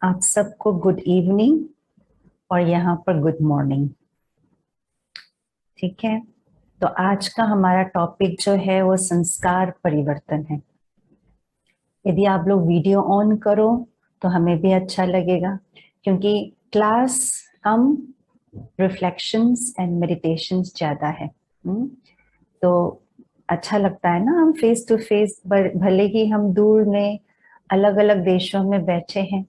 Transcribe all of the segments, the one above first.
आप सबको good evening और यहाँ पर गुड मॉर्निंग। ठीक है, तो आज का हमारा टॉपिक जो है वो संस्कार परिवर्तन है। यदि आप लोग वीडियो ऑन करो तो हमें भी अच्छा लगेगा, क्योंकि class come, reflections and meditations ज्यादा है। तो अच्छा लगता है ना, हम फेस टू फेस, भले ही हम दूर में अलग अलग देशों में बैठे हैं,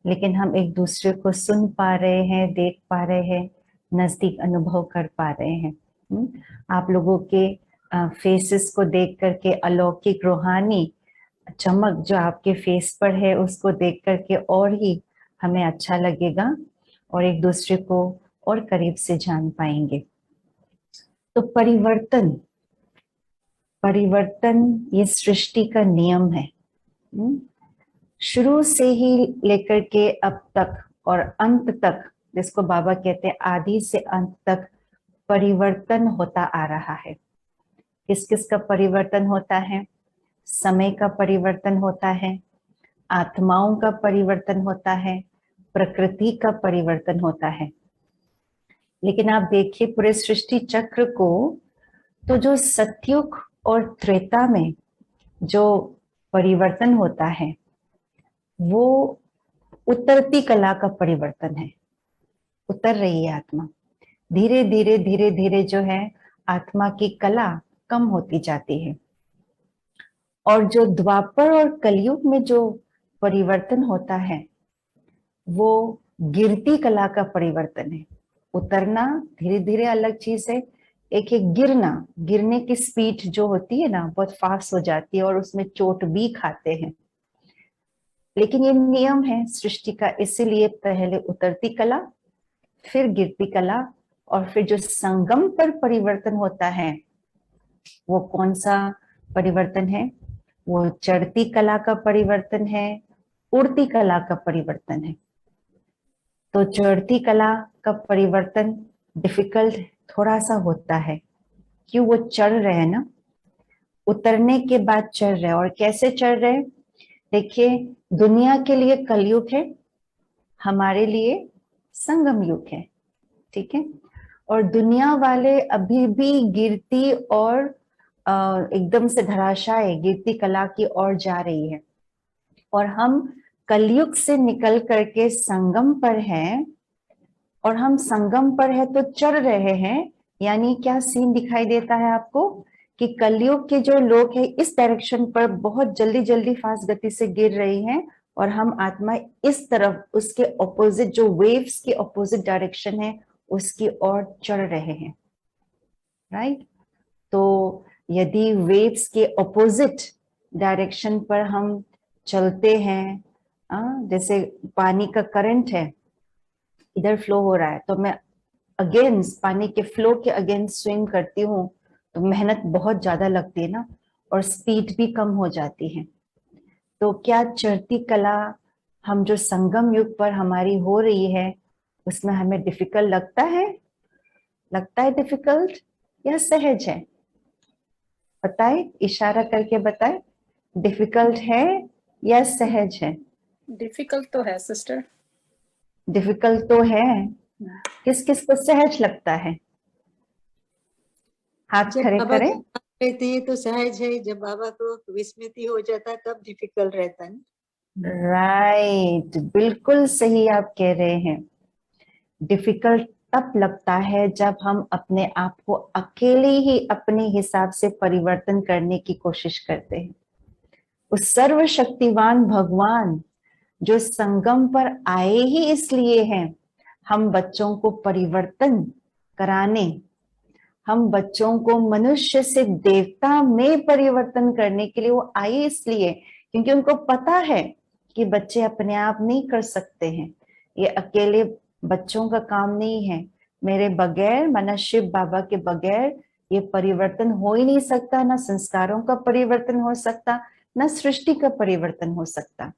लेकिन हम एक दूसरे को सुन पा रहे हैं, देख पा रहे हैं, नजदीक अनुभव कर पा रहे हैं। आप लोगों के फेसेस को देख करके अलौकिक रूहानी चमक जो आपके फेस पर है उसको देख करके और ही हमें अच्छा लगेगा और एक दूसरे को और करीब से जान पाएंगे। तो परिवर्तन परिवर्तन ये सृष्टि का नियम है। शुरू से ही लेकर के अब तक और अंत तक, जिसको बाबा कहते हैं आदि से अंत तक परिवर्तन होता आ रहा है। किस किस का परिवर्तन होता है? समय का परिवर्तन होता है, आत्माओं का परिवर्तन होता है, प्रकृति का परिवर्तन होता है। लेकिन आप देखिए पूरे सृष्टि चक्र को, तो जो सतयुग और त्रेता में जो परिवर्तन होता है वो उतरती कला का परिवर्तन है। उतर रही है आत्मा, धीरे धीरे धीरे धीरे जो है आत्मा की कला कम होती जाती है। और जो द्वापर और कलयुग में जो परिवर्तन होता है वो गिरती कला का परिवर्तन है। उतरना धीरे धीरे अलग चीज है, एक है गिरना। गिरने की स्पीड जो होती है ना बहुत फास्ट हो जाती है और उसमें चोट भी खाते हैं। लेकिन ये नियम है सृष्टि का, इसीलिए पहले उतरती कला, फिर गिरती कला, और फिर जो संगम पर परिवर्तन होता है वो कौन सा परिवर्तन है? वो चढ़ती कला का परिवर्तन है, उड़ती कला का परिवर्तन है। तो चढ़ती कला का परिवर्तन डिफिकल्ट थोड़ा सा होता है। क्यों? वो चढ़ रहे हैं ना, उतरने के बाद चढ़ रहे हैं। और कैसे चढ़ रहे हैं? देखिए, दुनिया के लिए कलयुग है, हमारे लिए संगम युग है। ठीक है, और दुनिया वाले अभी भी गिरती और एकदम से धराशायी गिरती कला की ओर जा रही है, और हम कलयुग से निकल करके संगम पर हैं। और हम संगम पर है तो चढ़ रहे हैं। यानी क्या सीन दिखाई देता है आपको कि कलयुग के जो लोग हैं इस डायरेक्शन पर बहुत जल्दी जल्दी फास्ट गति से गिर रही हैं, और हम आत्मा इस तरफ उसके ऑपोजिट, जो वेव्स के ऑपोजिट डायरेक्शन है उसकी ओर चढ़ रहे हैं। राइट? तो यदि वेव्स के ऑपोजिट डायरेक्शन पर हम चलते हैं, जैसे पानी का करंट है, इधर फ्लो हो रहा है, तो मैं अगेंस्ट पानी के फ्लो के अगेंस्ट स्विम करती हूँ, तो मेहनत बहुत ज्यादा लगती है ना, और स्पीड भी कम हो जाती है। तो क्या चढ़ती कला हम जो संगम युग पर हमारी हो रही है उसमें हमें डिफिकल्ट लगता है? लगता है डिफिकल्ट या सहज है? बताए, इशारा करके बताए, डिफिकल्ट है या सहज है? डिफिकल्ट तो है सिस्टर। डिफिकल्ट तो है। किस किस को सहज लगता है? हाथ जब खड़े बाबा करें। के साथ रहते हैं तो सहज है, जब बाबा को विस्मृति हो जाता है तब डिफिकल्ट रहता है। राइट, बिल्कुल सही आप कह रहे हैं। डिफिकल्ट तब लगता है जब हम अपने आप को अकेले ही अपने हिसाब से परिवर्तन करने की कोशिश करते हैं। उस सर्वशक्तिवान भगवान जो संगम पर आए ही इसलिए हैं, हम बच्चों को परिवर्तन कराने, हम बच्चों को मनुष्य से देवता में परिवर्तन करने के लिए वो आए इसलिए, क्योंकि उनको पता है कि बच्चे अपने आप नहीं कर सकते हैं। ये अकेले बच्चों का काम नहीं है, मेरे बगैर, माना शिव बाबा के बगैर ये परिवर्तन हो ही नहीं सकता। ना संस्कारों का परिवर्तन हो सकता, ना सृष्टि का परिवर्तन हो सकता।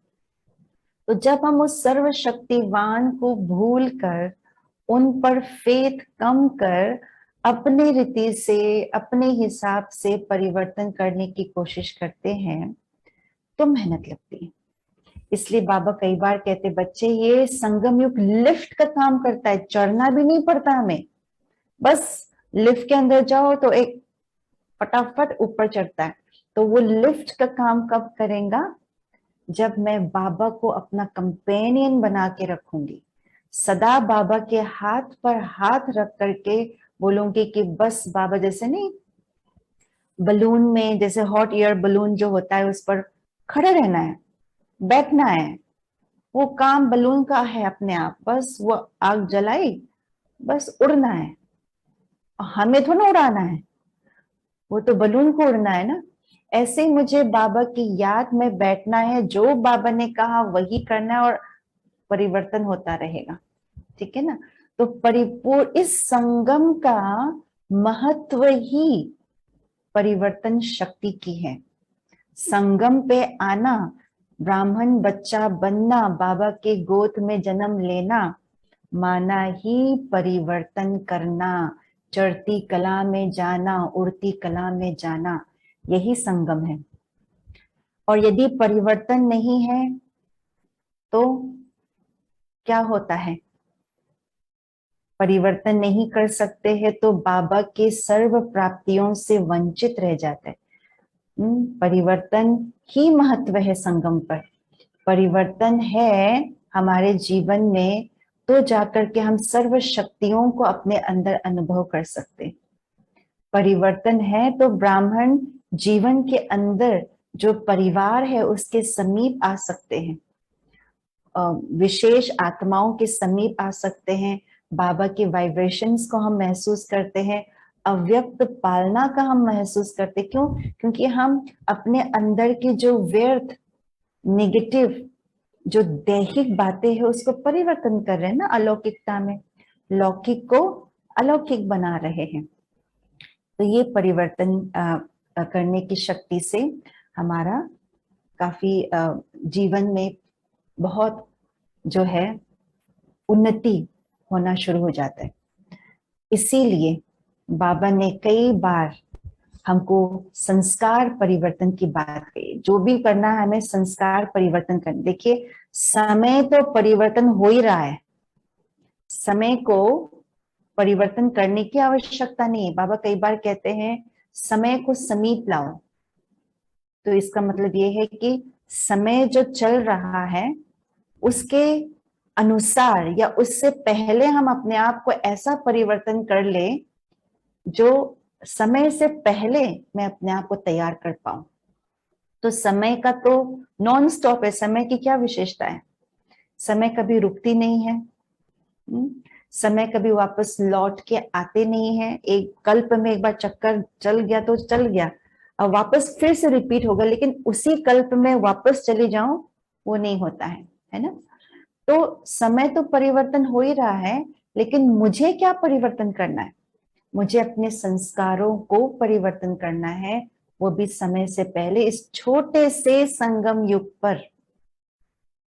तो जब हम उस सर्वशक्तिवान को भूल कर, उन पर फेथ कम कर, अपने रीति से, अपने हिसाब से परिवर्तन करने की कोशिश करते हैं तो मेहनत लगती है। इसलिए बाबा कई बार कहते, बच्चे ये संगम युग लिफ्ट का काम करता है, चढ़ना भी नहीं पड़ता हमें, बस लिफ्ट के अंदर जाओ तो एक फटाफट ऊपर चढ़ता है। तो वो लिफ्ट का काम कब करेगा? जब मैं बाबा को अपना कंपेनियन बना के रखूंगी, सदा बाबा के हाथ पर हाथ रख करके बोलूंगी कि बस बाबा, जैसे नहीं बलून में, जैसे हॉट एयर बलून जो होता है उस पर खड़े रहना है, बैठना है, वो काम बलून का है अपने आप, बस वो आग जलाई, बस उड़ना है, हमें थोड़ा उड़ाना है, वो तो बलून को उड़ना है ना। ऐसे ही मुझे बाबा की याद में बैठना है, जो बाबा ने कहा वही करना है, और परिवर्तन होता रहेगा, ठीक है ना। तो परिपूर्ण इस संगम का महत्व ही परिवर्तन शक्ति की है। संगम पे आना, ब्राह्मण बच्चा बनना, बाबा के गोद में जन्म लेना, माना ही परिवर्तन करना, चढ़ती कला में जाना, उड़ती कला में जाना, यही संगम है। और यदि परिवर्तन नहीं है तो क्या होता है? परिवर्तन नहीं कर सकते हैं तो बाबा के सर्व प्राप्तियों से वंचित रह जाते हैं। परिवर्तन ही महत्व है संगम पर। परिवर्तन है हमारे जीवन में तो जाकर के हम सर्व शक्तियों को अपने अंदर अनुभव कर सकते हैं। परिवर्तन है तो ब्राह्मण जीवन के अंदर जो परिवार है उसके समीप आ सकते हैं, विशेष आत्माओं के समीप आ सकते हैं, बाबा के वाइब्रेशंस को हम महसूस करते हैं, अव्यक्त पालना का हम महसूस करते। क्यों? क्योंकि हम अपने अंदर की जो व्यर्थ नेगेटिव जो दैहिक बातें हैं उसको परिवर्तन कर रहे हैं ना, अलौकिकता में, लौकिक को अलौकिक बना रहे हैं। तो ये परिवर्तन करने की शक्ति से हमारा काफी जीवन में बहुत जो है उन्नति होना शुरू हो जाता है। इसीलिए बाबा ने कई बार हमको संस्कार परिवर्तन की बात कही। जो भी करना है हमें संस्कार परिवर्तन करना। देखिए, समय तो परिवर्तन हो ही रहा है, समय को परिवर्तन करने की आवश्यकता नहीं है। बाबा कई बार कहते हैं समय को समीप लाओ। तो इसका मतलब ये है कि समय जो चल रहा है उसके अनुसार या उससे पहले हम अपने आप को ऐसा परिवर्तन कर ले जो समय से पहले मैं अपने आप को तैयार कर पाऊं। तो समय का तो नॉन स्टॉप है। समय की क्या विशेषता है? समय कभी रुकती नहीं है, समय कभी वापस लौट के आते नहीं है। एक कल्प में एक बार चक्कर चल गया तो चल गया, अब वापस फिर से रिपीट होगा, लेकिन उसी कल्प में वापस चले जाऊं वो नहीं होता है ना। तो समय तो परिवर्तन हो ही रहा है, लेकिन मुझे क्या परिवर्तन करना है? मुझे अपने संस्कारों को परिवर्तन करना है, वो भी समय से पहले, इस छोटे से संगम युग पर।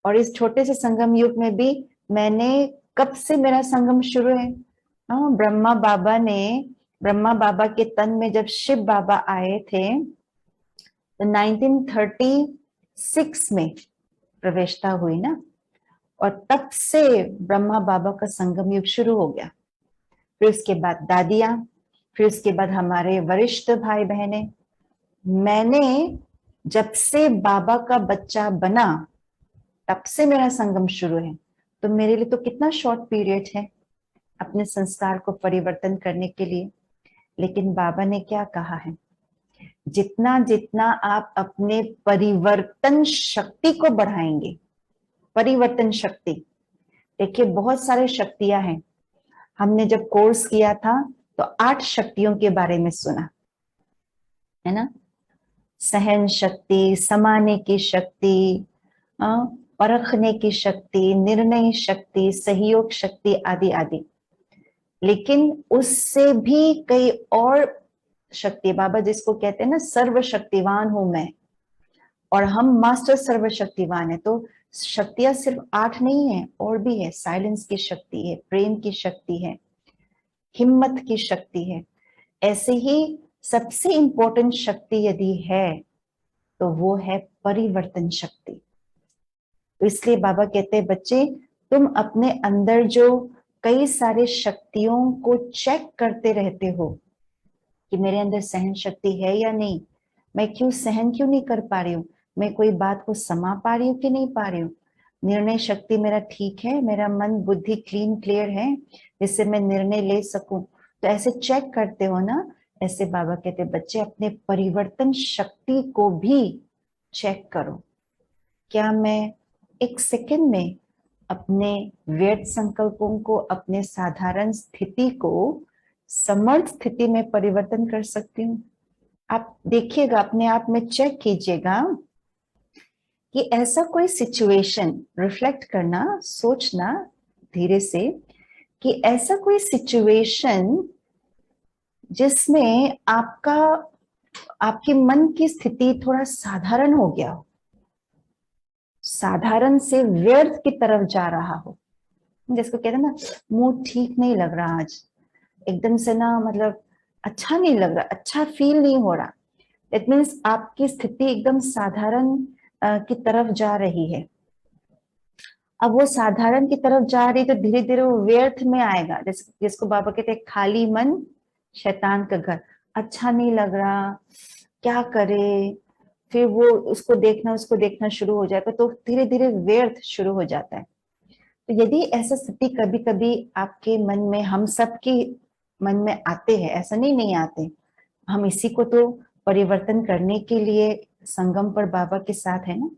और इस छोटे से संगम युग में भी मैंने, कब से मेरा संगम शुरू है? हाँ, ब्रह्मा बाबा के तन में जब शिव बाबा आए थे तो 1936 में प्रवेशता हुई ना, और तब से ब्रह्मा बाबा का संगम युग शुरू हो गया। फिर उसके बाद दादियां, फिर उसके बाद हमारे वरिष्ठ भाई बहने। मैंने जब से बाबा का बच्चा बना तब से मेरा संगम शुरू है। तो मेरे लिए तो कितना शॉर्ट पीरियड है अपने संस्कार को परिवर्तन करने के लिए। लेकिन बाबा ने क्या कहा है? जितना जितना आप अपने परिवर्तन शक्ति को बढ़ाएंगे, परिवर्तन शक्ति, देखिए बहुत सारे शक्तियां हैं। हमने जब कोर्स किया था तो 8 शक्तियों के बारे में सुना है ना। सहन शक्ति, समाने की शक्ति, परखने की शक्ति, निर्णय शक्ति, सहयोग शक्ति, आदि आदि। लेकिन उससे भी कई और शक्ति, बाबा जिसको कहते हैं ना सर्वशक्तिवान हूं मैं, और हम मास्टर सर्वशक्तिवान है। तो शक्तियां सिर्फ 8 नहीं है, और भी है। साइलेंस की शक्ति है, प्रेम की शक्ति है, हिम्मत की शक्ति है। ऐसे ही सबसे इंपॉर्टेंट शक्ति यदि है तो वो है परिवर्तन शक्ति। तो इसलिए बाबा कहते हैं बच्चे, तुम अपने अंदर जो कई सारे शक्तियों को चेक करते रहते हो कि मेरे अंदर सहन शक्ति है या नहीं, मैं क्यों सहन क्यों नहीं कर पा रही हूँ, मैं कोई बात को समा पा रही हूँ कि नहीं पा रही हूँ, निर्णय शक्ति मेरा ठीक है, मेरा मन बुद्धि क्लीन क्लियर है जिससे मैं निर्णय ले सकूं। तो ऐसे चेक करते हो ना, ऐसे बाबा कहते बच्चे अपने परिवर्तन शक्ति को भी चेक करो। क्या मैं एक सेकंड में अपने व्यर्थ संकल्पों को, अपने साधारण स्थिति को समर्थ स्थिति में परिवर्तन कर सकती हूँ? आप देखिएगा, अपने आप में चेक कीजिएगा कि ऐसा कोई सिचुएशन, रिफ्लेक्ट करना, सोचना धीरे से कि ऐसा कोई सिचुएशन जिसमें आपके मन की स्थिति थोड़ा साधारण हो गया हो, साधारण से व्यर्थ की तरफ जा रहा हो, जिसको कहते हैं ना मूड ठीक नहीं लग रहा आज, एकदम से ना मतलब अच्छा नहीं लग रहा, अच्छा फील नहीं हो रहा। इट मीन्स आपकी स्थिति एकदम साधारण की तरफ जा रही है। अब वो साधारण की तरफ जा रही तो धीरे धीरे वो व्यर्थ में आएगा, जिसको बाबा कहते हैं खाली मन शैतान का घर। अच्छा नहीं लग रहा, क्या करे, फिर वो उसको देखना शुरू हो जाएगा, तो धीरे धीरे व्यर्थ शुरू हो जाता है। तो यदि ऐसा स्थिति कभी कभी आपके मन में, हम सबके मन में आते हैं, ऐसा नहीं आते, हम इसी को तो परिवर्तन करने के लिए संगम पर बाबा के साथ है ना।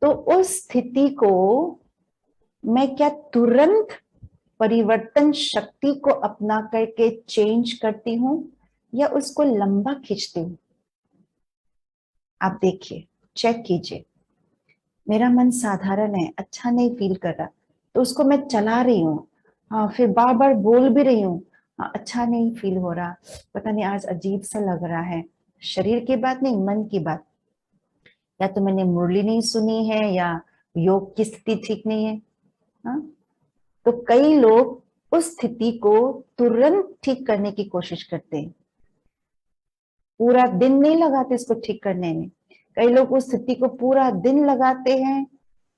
तो उस स्थिति को मैं क्या तुरंत परिवर्तन शक्ति को अपना करके चेंज करती हूँ या उसको लंबा खींचती हूँ? आप देखिए, चेक कीजिए, मेरा मन साधारण है, अच्छा नहीं फील कर रहा, तो उसको मैं चला रही हूँ, हाँ, फिर बार बार बोल भी रही हूँ, हाँ, अच्छा नहीं फील हो रहा, पता नहीं आज अजीब सा लग रहा है। शरीर की बात नहीं, मन की बात, या तो मैंने मुरली नहीं सुनी है या योग की स्थिति ठीक नहीं है। हाँ, तो कई लोग उस स्थिति को तुरंत ठीक करने की कोशिश करते हैं, पूरा दिन नहीं लगाते इसको ठीक करने में। कई लोग उस स्थिति को पूरा दिन लगाते हैं,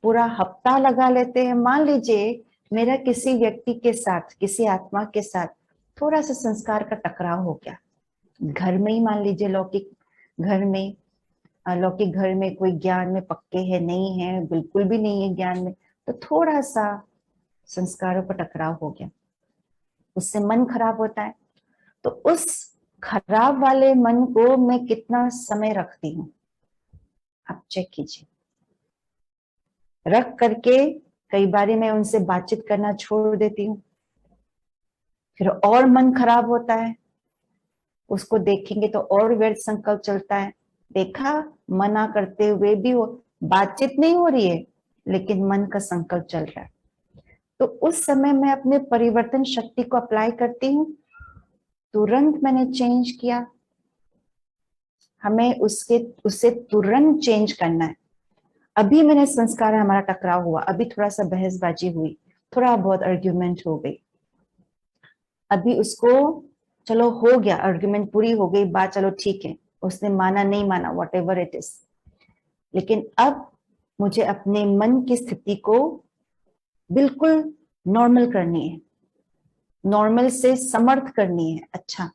पूरा हफ्ता लगा लेते हैं। मान लीजिए मेरा किसी व्यक्ति के साथ, किसी आत्मा के साथ थोड़ा सा संस्कार का टकराव हो गया, घर में ही, मान लीजिए लौकिक घर में, लौकिक घर में कोई ज्ञान में पक्के है नहीं है, बिल्कुल भी नहीं है ज्ञान में, तो थोड़ा सा संस्कारों पर टकराव हो गया, उससे मन खराब होता है। तो उस खराब वाले मन को मैं कितना समय रखती हूँ, आप चेक कीजिए। रख करके कई बारी मैं उनसे बातचीत करना छोड़ देती हूँ, फिर और मन खराब होता है, उसको देखेंगे तो और व्यर्थ संकल्प चलता है। देखा, मना करते हुए भी वो बातचीत नहीं हो रही है, लेकिन मन का संकल्प चल रहा है। तो उस समय मैं अपने परिवर्तन शक्ति को अप्लाई करती हूँ, तुरंत मैंने चेंज किया। हमें उससे तुरंत चेंज करना है। अभी मैंने संस्कार, हमारा टकराव हुआ, अभी थोड़ा सा बहसबाजी हुई, थोड़ा बहुत आर्ग्यूमेंट हो गई, अभी उसको चलो हो गया, आर्ग्यूमेंट पूरी हो गई बात, चलो ठीक है, उसने माना नहीं माना, वॉट एवर इट इज, लेकिन अब मुझे अपने मन की स्थिति को बिल्कुल नॉर्मल करनी है, नॉर्मल से समर्थ करनी है। अच्छा,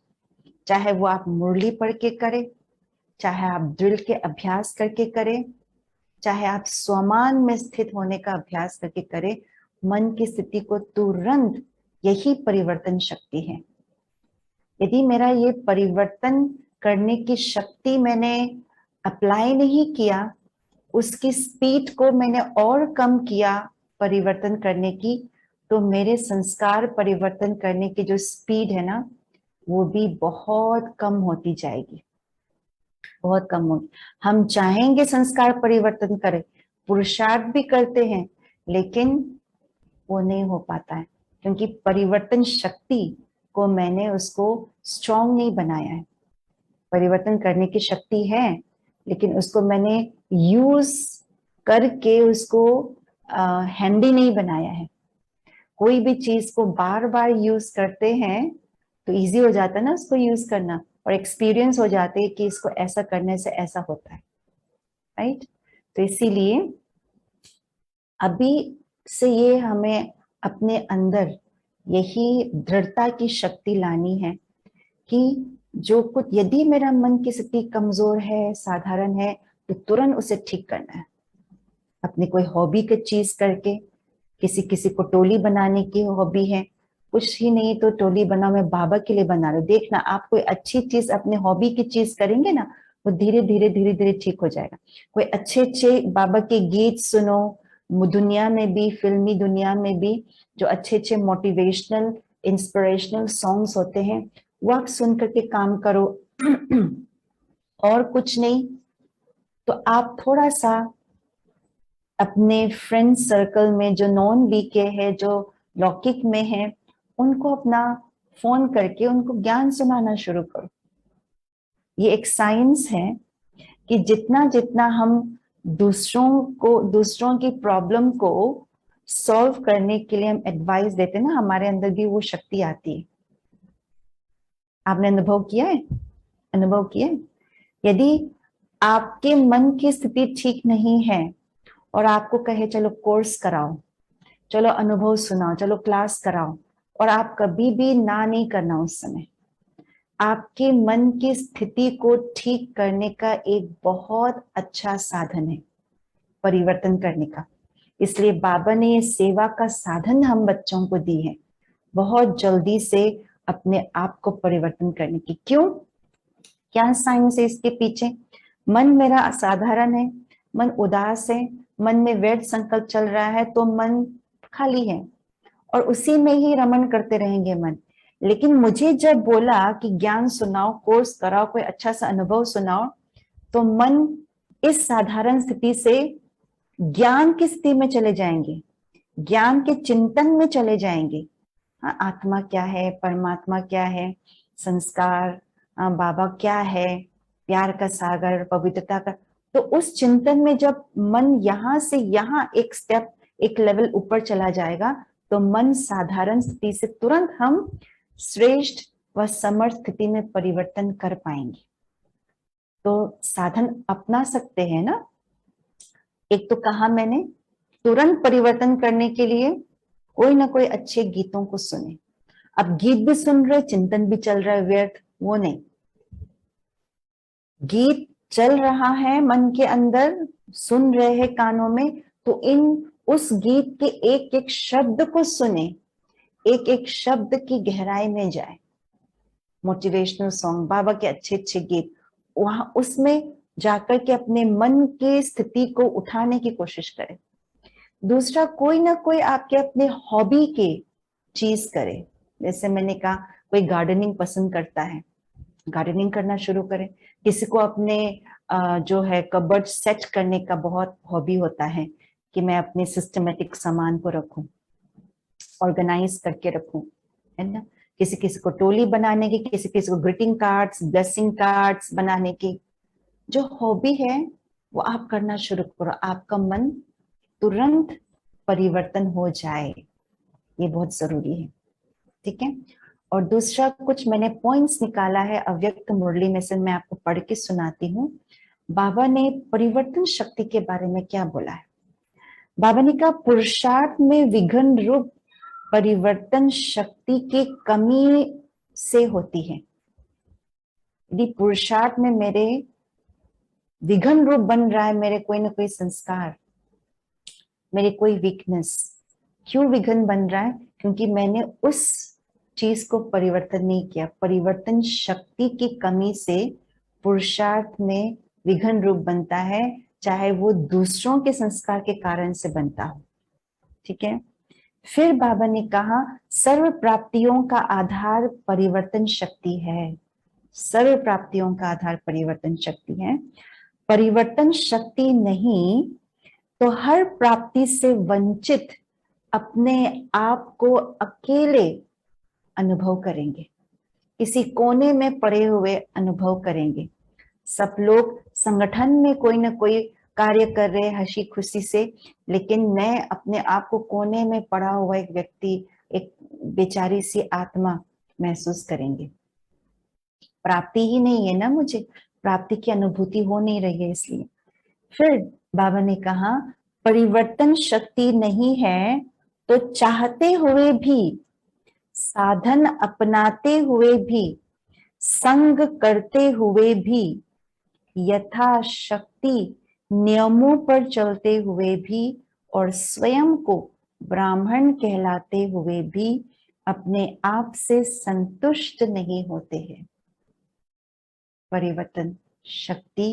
चाहे वो आप मुरली पढ़ के करें, चाहे आप दृढ़ के अभ्यास करके करें, चाहे आप स्वमान में स्थित होने का अभ्यास करके करें, मन की स्थिति को तुरंत, यही परिवर्तन शक्ति है। यदि मेरा ये परिवर्तन करने की शक्ति मैंने अप्लाई नहीं किया, उसकी स्पीड को मैंने और कम किया परिवर्तन करने की, तो मेरे संस्कार परिवर्तन करने की जो स्पीड है ना, वो भी बहुत कम होती जाएगी, बहुत कम होगी। हम चाहेंगे संस्कार परिवर्तन करें, पुरुषार्थ भी करते हैं, लेकिन वो नहीं हो पाता है, क्योंकि परिवर्तन शक्ति को मैंने उसको स्ट्रॉन्ग नहीं बनाया है। परिवर्तन करने की शक्ति है, लेकिन उसको मैंने यूज करके उसको हैंडी नहीं बनाया है। कोई भी चीज को बार बार यूज करते हैं तो इजी हो जाता है ना उसको यूज करना, और एक्सपीरियंस हो जाते हैं कि इसको ऐसा करने से ऐसा होता है, राइट। तो इसीलिए अभी से ये हमें अपने अंदर यही दृढ़ता की शक्ति लानी है कि जो कुछ, यदि मेरा मन की स्थिति कमजोर है, साधारण है, तो तुरंत उसे ठीक करना है। अपनी कोई हॉबी की चीज करके, किसी को टोली बनाने की हॉबी है, कुछ ही नहीं तो टोली बनाओ, मैं बाबा के लिए बना रही हूँ। देखना, आप कोई अच्छी चीज अपने हॉबी की चीज करेंगे ना, वो धीरे धीरे धीरे धीरे ठीक हो जाएगा। कोई अच्छे अच्छे बाबा के गीत सुनो, दुनिया में भी, फिल्मी दुनिया में भी जो अच्छे अच्छे मोटिवेशनल इंस्पिरेशनल सॉन्ग्स होते हैं, वो आप सुन करके काम करो। और कुछ नहीं तो आप थोड़ा सा अपने फ्रेंड सर्कल में जो नॉन बीके है, जो लौकिक में है, उनको अपना फोन करके उनको ज्ञान सुनाना शुरू करो। ये एक साइंस है कि जितना जितना हम दूसरों की प्रॉब्लम को सॉल्व करने के लिए हम एडवाइस देते हैं ना, हमारे अंदर भी वो शक्ति आती है। आपने अनुभव किया है? अनुभव किया है? यदि आपके मन की स्थिति ठीक नहीं है और आपको कहे चलो कोर्स कराओ, चलो अनुभव सुनाओ, चलो क्लास कराओ, और आप कभी भी ना नहीं करना उस समय, आपके मन की स्थिति को ठीक करने का एक बहुत अच्छा साधन है परिवर्तन करने का। इसलिए बाबा ने ये सेवा का साधन हम बच्चों को दी है, बहुत जल्दी से अपने आप को परिवर्तन करने की। क्यों? क्या साइंस है इसके पीछे? मन मेरा असाधारण है, मन उदास है, मन में व्यर्थ संकल्प चल रहा है, तो मन खाली है और उसी में ही रमण करते रहेंगे मन। लेकिन मुझे जब बोला कि ज्ञान सुनाओ, कोर्स कराओ, कोई अच्छा सा अनुभव सुनाओ, तो मन इस साधारण स्थिति से ज्ञान की स्थिति में चले जाएंगे, ज्ञान के चिंतन में चले जाएंगे। हाँ, आत्मा क्या है, परमात्मा क्या है, संस्कार, बाबा क्या है, प्यार का सागर, पवित्रता का। तो उस चिंतन में जब मन यहाँ से यहाँ एक स्टेप, एक लेवल ऊपर चला जाएगा, तो मन साधारण स्थिति से तुरंत हम श्रेष्ठ व समर्थ स्थिति में परिवर्तन कर पाएंगे। तो साधन अपना सकते हैं ना। एक तो कहा मैंने, तुरंत परिवर्तन करने के लिए कोई ना कोई अच्छे गीतों को सुने। अब गीत भी सुन रहे, चिंतन भी चल रहा है, व्यर्थ वो नहीं। गीत चल रहा है मन के अंदर, सुन रहे हैं कानों में, तो उस गीत के एक एक शब्द को सुने, एक एक शब्द की गहराई में जाए। मोटिवेशनल सॉन्ग, बाबा के अच्छे अच्छे गीत, वहां उसमें जाकर के अपने मन की स्थिति को उठाने की कोशिश करें। दूसरा, कोई ना कोई आपके अपने हॉबी के चीज करे। जैसे मैंने कहा, कोई गार्डनिंग पसंद करता है, गार्डनिंग करना शुरू करें। किसी को अपने जो है कबर्ड सेट करने का बहुत हॉबी होता है कि मैं अपने सिस्टमेटिक सामान को रखूं, ऑर्गेनाइज करके रखूं, है ना। किसी किसी को टोली बनाने की, किसी किसी को ग्रीटिंग कार्ड्स, ब्लेसिंग कार्ड्स बनाने की। जो हॉबी है वो आप करना शुरू करो, आपका मन तुरंत परिवर्तन हो जाए, ये बहुत जरूरी है। ठीक है। और दूसरा, कुछ मैंने पॉइंट्स निकाला है अव्यक्त मुरली में से, मैं आपको पढ़ के सुनाती हूँ। बाबा ने परिवर्तन शक्ति के बारे में क्या बोला है। बाबा ने कहा, पुरुषार्थ में विघ्न रूप परिवर्तन शक्ति की कमी से होती है। यदि पुरुषार्थ में मेरे विघ्न रूप बन रहा है, मेरे कोई ना कोई संस्कार, मेरे कोई वीकनेस, क्यों विघ्न बन रहा है? क्योंकि मैंने उस चीज को परिवर्तन नहीं किया। परिवर्तन शक्ति की कमी से पुरुषार्थ में विघ्न रूप बनता है, चाहे वो दूसरों के संस्कार के कारण से बनता हो। ठीक है। फिर बाबा ने कहा, सर्व प्राप्तियों का आधार परिवर्तन शक्ति है। सर्व प्राप्तियों का आधार परिवर्तन शक्ति है। परिवर्तन शक्ति नहीं तो हर प्राप्ति से वंचित अपने आप को अकेले अनुभव करेंगे, किसी कोने में पड़े हुए अनुभव करेंगे। सब लोग संगठन में कोई ना कोई कार्य कर रहे हंसी खुशी से, लेकिन मैं अपने आप को कोने में पड़ा हुआ एक व्यक्ति, एक बेचारी सी आत्मा महसूस करेंगे। प्राप्ति ही नहीं है ना, मुझे प्राप्ति की अनुभूति हो नहीं रही है। इसलिए फिर बाबा ने कहा, परिवर्तन शक्ति नहीं है तो चाहते हुए भी, साधन अपनाते हुए भी, संग करते हुए भी, यथाशक्ति नियमों पर चलते हुए भी और स्वयं को ब्राह्मण कहलाते हुए भी अपने आप से संतुष्ट नहीं होते हैं। परिवर्तन शक्ति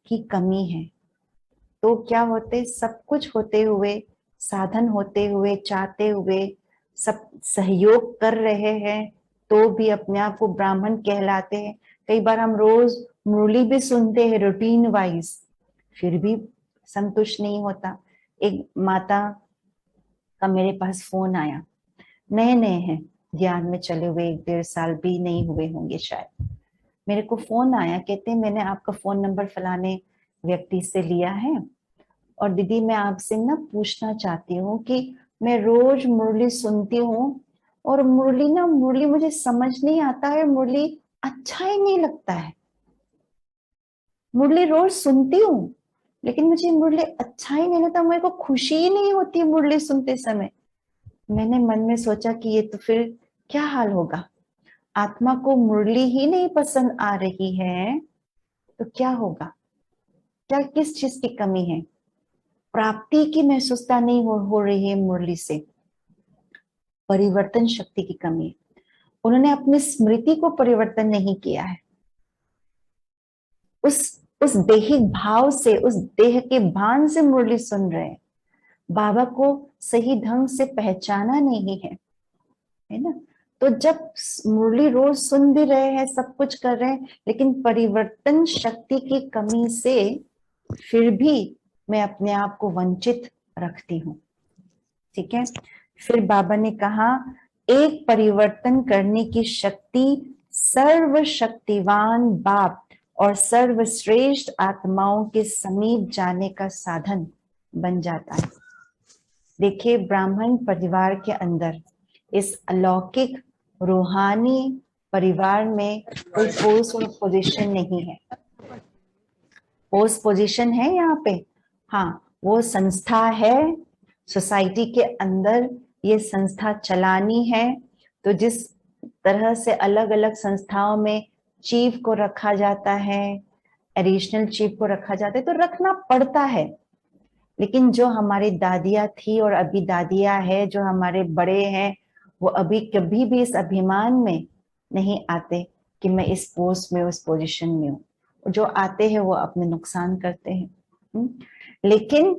की कमी है। तो क्या होते, सब कुछ होते हुए, साधन होते हुए, चाहते हुए, सब सहयोग कर रहे हैं, तो भी अपने आप को ब्राह्मण कहलाते हैं। कई बार हम रोज मुरली भी सुनते हैं रूटीन वाइज, फिर भी संतुष्ट नहीं होता। एक माता का मेरे पास फोन आया, नए नए हैं ज्ञान में चले हुए, 1-1.5 साल भी नहीं हुए होंगे शायद। मेरे को फोन आया, कहते मैंने आपका फोन नंबर फलाने व्यक्ति से लिया है और दीदी मैं आपसे ना पूछना चाहती हूँ कि मैं रोज मुरली सुनती हूँ और मुरली मुझे समझ नहीं आता है, मुरली अच्छा ही नहीं लगता है। मुरली रोज सुनती हूँ लेकिन मुझे मुरली अच्छा ही नहीं लगता, मेरे को खुशी ही नहीं होती मुरली सुनते समय। मैंने मन में सोचा कि ये तो फिर क्या हाल होगा, आत्मा को मुरली ही नहीं पसंद आ रही है तो क्या होगा, क्या किस चीज की कमी है? प्राप्ति की महसूसता नहीं हो रही है मुरली से, परिवर्तन शक्ति की कमी है। उन्होंने अपनी स्मृति को परिवर्तन नहीं किया है, उस देहिक भाव से, उस देह के भान से मुरली सुन रहे हैं, बाबा को सही ढंग से पहचाना नहीं है ना। तो जब मुरली रोज सुन भी रहे हैं, सब कुछ कर रहे हैं, लेकिन परिवर्तन शक्ति की कमी से फिर भी मैं अपने आप को वंचित रखती हूँ। ठीक है, फिर बाबा ने कहा एक परिवर्तन करने की शक्ति सर्वशक्तिवान बाप और सर्वश्रेष्ठ आत्माओं के समीप जाने का साधन बन जाता है। देखिए, ब्राह्मण परिवार के अंदर, इस अलौकिक रूहानी परिवार में कोई पोस्ट और पोजीशन नहीं है। पोस्ट पोजीशन है यहाँ पे, हाँ, वो संस्था है, सोसाइटी के अंदर ये संस्था चलानी है। तो जिस तरह से अलग अलग संस्थाओं में चीफ को रखा जाता है, एडिशनल चीफ को रखा जाता है, तो रखना पड़ता है। लेकिन जो हमारी दादियाँ थी और अभी दादियाँ है, जो हमारे बड़े हैं, वो अभी कभी भी इस अभिमान में नहीं आते कि मैं इस पोस्ट में, उस पोजीशन में हूँ। जो आते हैं वो अपने नुकसान करते हैं। लेकिन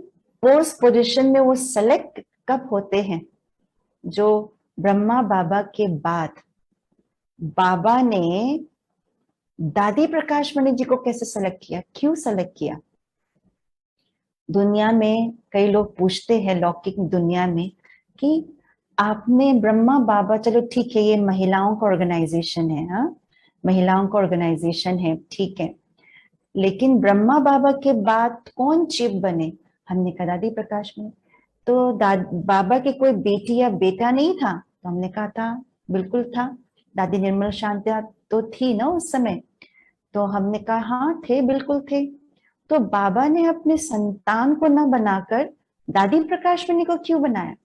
पोस्ट पोजीशन में वो सेलेक्ट कब होते हैं? जो ब्रह्मा बाबा के बाद बाबा ने दादी प्रकाश मणि जी को कैसे सेलेक्ट किया, क्यों सेलेक्ट किया? दुनिया में कई लोग पूछते हैं, लौकिक दुनिया में, कि आपने ब्रह्मा बाबा, चलो ठीक है ये महिलाओं का ऑर्गेनाइजेशन है, हाँ महिलाओं का ऑर्गेनाइजेशन है, ठीक है, लेकिन ब्रह्मा बाबा के बाद कौन चीफ बने? हमने कहा दादी प्रकाश में। तो बाबा की कोई बेटी या बेटा नहीं था? तो हमने कहा था, बिल्कुल था। दादी निर्मल शांति तो थी ना उस समय? तो हमने कहा हाँ थे, बिल्कुल थे। तो बाबा ने अपने संतान को न बनाकर दादी प्रकाश मणि को क्यों बनाया?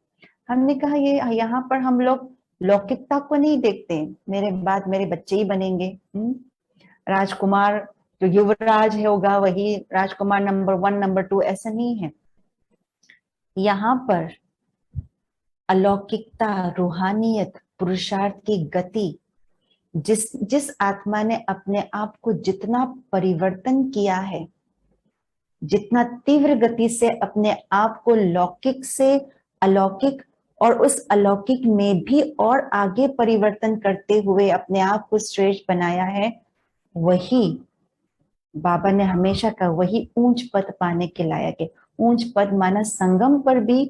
हमने कहा ये यहाँ पर हम लोग लौकिकता को नहीं देखते, मेरे बाद मेरे बच्चे ही बनेंगे, राजकुमार जो युवराज है होगा वही राजकुमार नंबर 1 नंबर 2, ऐसा नहीं है। यहाँ पर अलौकिकता, रूहानियत, पुरुषार्थ की गति, जिस आत्मा ने अपने आप को जितना परिवर्तन किया है, जितना तीव्र गति से अपने आप को लौकिक से अलौकिक और उस अलौकिक में भी और आगे परिवर्तन करते हुए अपने आप को श्रेष्ठ बनाया है, वही बाबा ने हमेशा कहा वही ऊंच पद पाने के लायक है। ऊंच पद माना संगम पर भी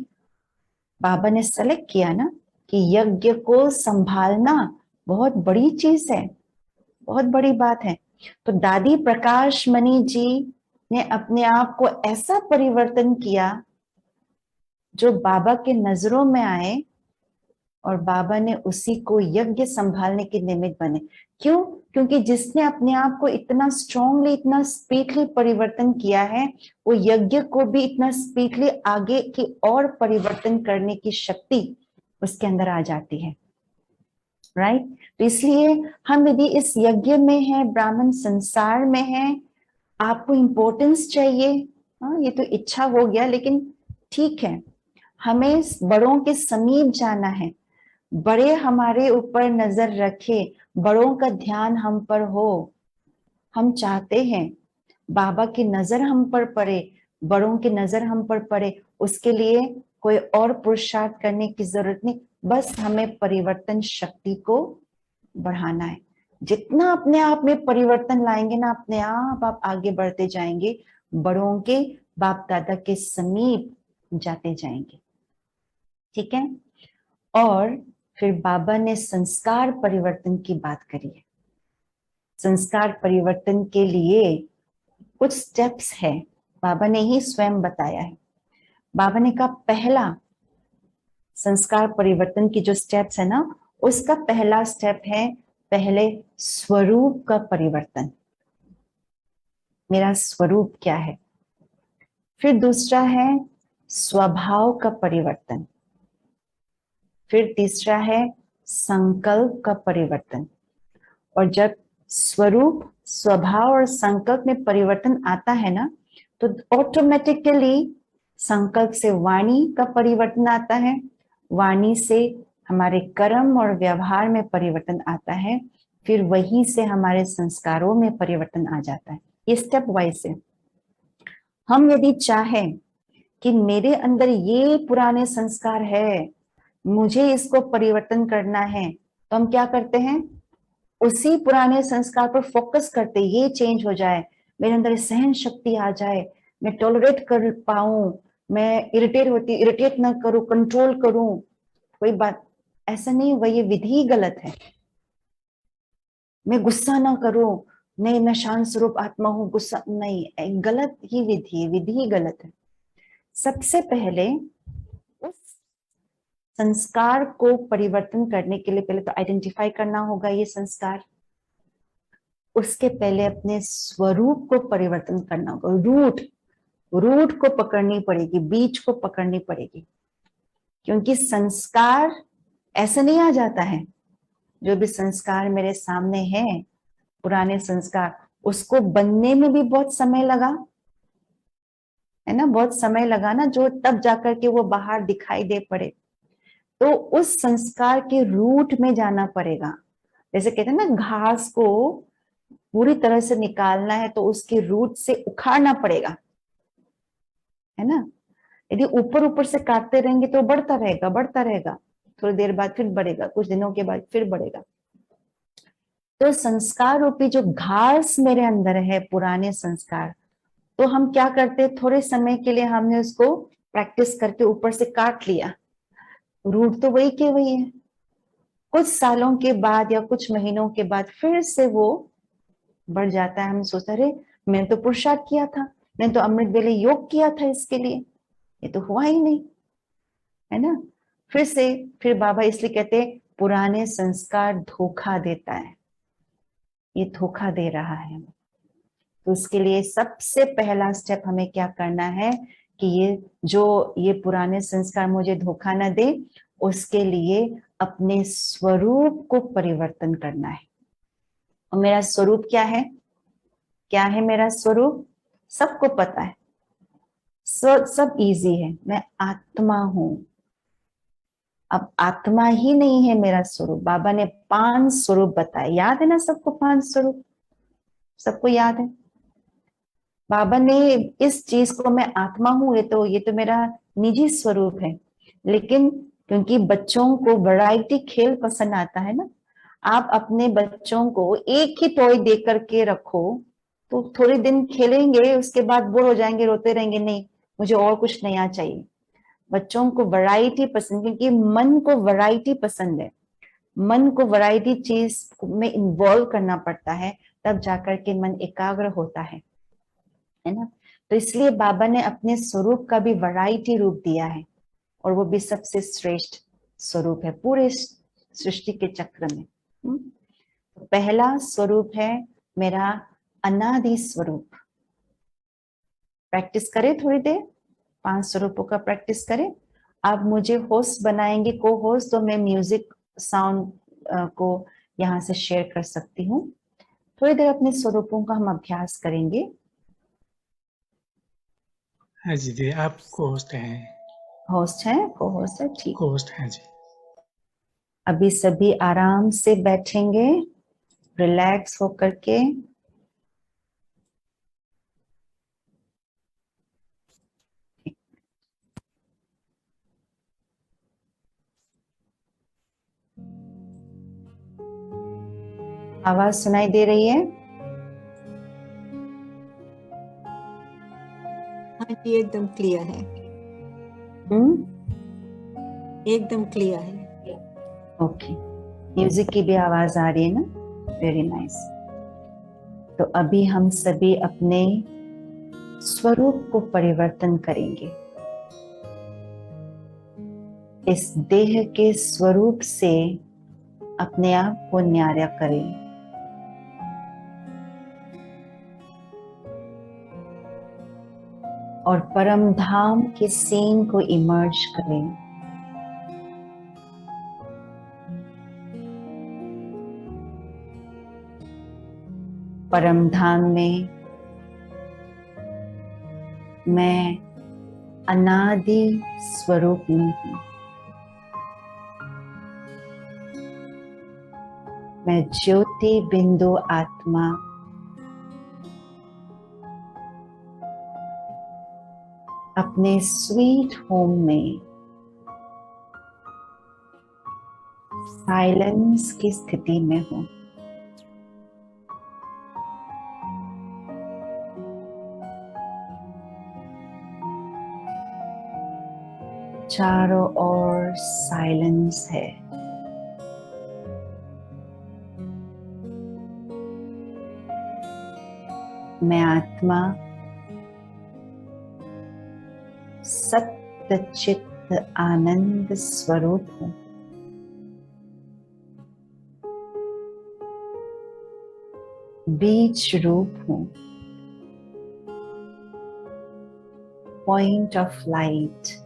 बाबा ने सेलेक्ट किया ना, कि यज्ञ को संभालना बहुत बड़ी चीज है, बहुत बड़ी बात है। तो दादी प्रकाश मणि जी ने अपने आप को ऐसा परिवर्तन किया जो बाबा के नजरों में आए और बाबा ने उसी को यज्ञ संभालने के निमित्त बने। क्यों? क्योंकि जिसने अपने आप को इतना स्ट्रांगली, इतना स्पीडली परिवर्तन किया है, वो यज्ञ को भी इतना स्पीडली आगे की और परिवर्तन करने की शक्ति उसके अंदर आ जाती है। राइट? तो इसलिए हम यदि इस यज्ञ में है, ब्राह्मण संसार में है, आपको इंपॉर्टेंस चाहिए। हाँ, ये तो इच्छा हो गया, लेकिन ठीक है, हमें बड़ों के समीप जाना है, बड़े हमारे ऊपर नजर रखे, बड़ों का ध्यान हम पर हो। हम चाहते हैं बाबा की नजर हम पर पड़े, बड़ों की नजर हम पर पड़े। उसके लिए कोई और पुरुषार्थ करने की जरूरत नहीं, बस हमें परिवर्तन शक्ति को बढ़ाना है। जितना अपने आप में परिवर्तन लाएंगे ना, अपने आप आगे बढ़ते जाएंगे, बड़ों के, बाप दादा के समीप जाते जाएंगे। ठीक है? और फिर बाबा ने संस्कार परिवर्तन की बात करी है। संस्कार परिवर्तन के लिए कुछ स्टेप्स है, बाबा ने ही स्वयं बताया है। बाबा ने कहा पहला संस्कार परिवर्तन की जो स्टेप्स है ना, उसका पहला स्टेप है पहले स्वरूप का परिवर्तन। मेरा स्वरूप क्या है? फिर दूसरा है स्वभाव का परिवर्तन। फिर तीसरा है संकल्प का परिवर्तन। और जब स्वरूप, स्वभाव और संकल्प में परिवर्तन आता है ना, तो ऑटोमेटिकली संकल्प से वाणी का परिवर्तन आता है, वाणी से हमारे कर्म और व्यवहार में परिवर्तन आता है, फिर वहीं से हमारे संस्कारों में परिवर्तन आ जाता है। ये स्टेप वाइज है। हम यदि चाहें कि मेरे अंदर ये पुराने संस्कार है, मुझे इसको परिवर्तन करना है, तो हम क्या करते हैं? उसी पुराने संस्कार पर फोकस करते, ये चेंज हो जाए, मेरे अंदर सहन शक्ति आ जाए, मैं टॉलरेट कर पाऊं, मैं इरिटेट ना करूं, कंट्रोल करूं। कोई बात ऐसा नहीं हुआ, ये विधि गलत है। मैं गुस्सा ना करूं, नहीं मैं शांत स्वरूप आत्मा हूं, गुस्सा नहीं, गलत ही विधि है, विधि गलत है। सबसे पहले उस संस्कार को परिवर्तन करने के लिए पहले तो आइडेंटिफाई करना होगा ये संस्कार। उसके पहले अपने स्वरूप को परिवर्तन करना होगा। रूट को पकड़नी पड़ेगी, बीज को पकड़नी पड़ेगी। क्योंकि संस्कार ऐसे नहीं आ जाता है। जो भी संस्कार मेरे सामने है, पुराने संस्कार, उसको बनने में भी बहुत समय लगा है ना, बहुत समय लगा ना, जो तब जाकर के वो बाहर दिखाई दे पड़े। तो उस संस्कार के रूट में जाना पड़ेगा। जैसे कहते हैं ना, घास को पूरी तरह से निकालना है तो उसके रूट से उखाड़ना पड़ेगा, है ना। यदि ऊपर ऊपर से काटते रहेंगे तो बढ़ता रहेगा, बढ़ता रहेगा, थोड़ी देर बाद फिर बढ़ेगा, कुछ दिनों के बाद फिर बढ़ेगा। तो संस्कार रूपी जो घास मेरे अंदर है, पुराने संस्कार, तो हम क्या करते, थोड़े समय के लिए हमने उसको प्रैक्टिस करके ऊपर से काट लिया, रूट तो वही के वही है। कुछ सालों के बाद या कुछ महीनों के बाद फिर से वो बढ़ जाता है। हम सोचते अरे मैंने तो पुरुषार्थ किया था, मैंने तो अमृत वेले योग किया था इसके लिए, ये तो हुआ ही नहीं, है ना। फिर बाबा इसलिए कहते हैं पुराने संस्कार धोखा देता है, ये धोखा दे रहा है। तो उसके लिए सबसे पहला स्टेप हमें क्या करना है कि ये पुराने संस्कार मुझे धोखा ना दे, उसके लिए अपने स्वरूप को परिवर्तन करना है। और मेरा स्वरूप क्या है? क्या है मेरा स्वरूप? सबको पता है, सब इजी है, मैं आत्मा हूं। अब आत्मा ही नहीं है मेरा स्वरूप, बाबा ने 5 स्वरूप बताए, याद है ना सबको? 5 स्वरूप सबको याद है। बाबा ने इस चीज को, मैं आत्मा हूं, ये तो मेरा निजी स्वरूप है। लेकिन क्योंकि बच्चों को वैरायटी खेल पसंद आता है ना, आप अपने बच्चों को एक ही टॉय दे करके रखो तो थोड़े दिन खेलेंगे, उसके बाद बोर हो जाएंगे, रोते रहेंगे, नहीं मुझे और कुछ नया चाहिए। बच्चों को वैरायटी पसंद, क्योंकि मन को वैरायटी पसंद है। मन को वैरायटी चीज में इन्वॉल्व करना पड़ता है, तब जाकर के मन एकाग्र होता है ना। तो इसलिए बाबा ने अपने स्वरूप का भी वैरायटी रूप दिया है, और वो भी सबसे श्रेष्ठ स्वरूप है पूरे सृष्टि के चक्र में। तो पहला स्वरूप है मेरा अनादि स्वरूप। प्रैक्टिस करें थोड़ी देर, 5 स्वरूपों का प्रैक्टिस करें। आप मुझे होस्ट बनाएंगे, को होस्ट, तो मैं म्यूजिक साउंड को यहाँ से शेयर कर सकती हूँ। थोड़ी देर अपने स्वरूपों का हम अभ्यास करेंगे। हाँ जी दीदी, आप को होस्ट हैं। होस्ट है, को होस्ट है, ठीक। को होस्ट हैं जी। अभी सभी आराम से बैठेंगे, रिलैक्स होकर के। आवाज सुनाई दे रही है? हाँ जी, एकदम क्लियर है, एकदम क्लियर है। ओके, म्यूजिक की भी आवाज आ रही है ना? Very nice. तो अभी हम सभी अपने स्वरूप को परिवर्तन करेंगे। इस देह के स्वरूप से अपने आप को न्यारा करें। और परम धाम के सीन को इमर्ज करें। परम धाम में मैं अनादि स्वरूप में हूं। मैं ज्योति बिंदु आत्मा अपने स्वीट होम में साइलेंस की स्थिति में हूं। चारों ओर साइलेंस है। मैं आत्मा सत्य चित्त आनंद स्वरूप हूं। बीज रूप हूं। Point of light.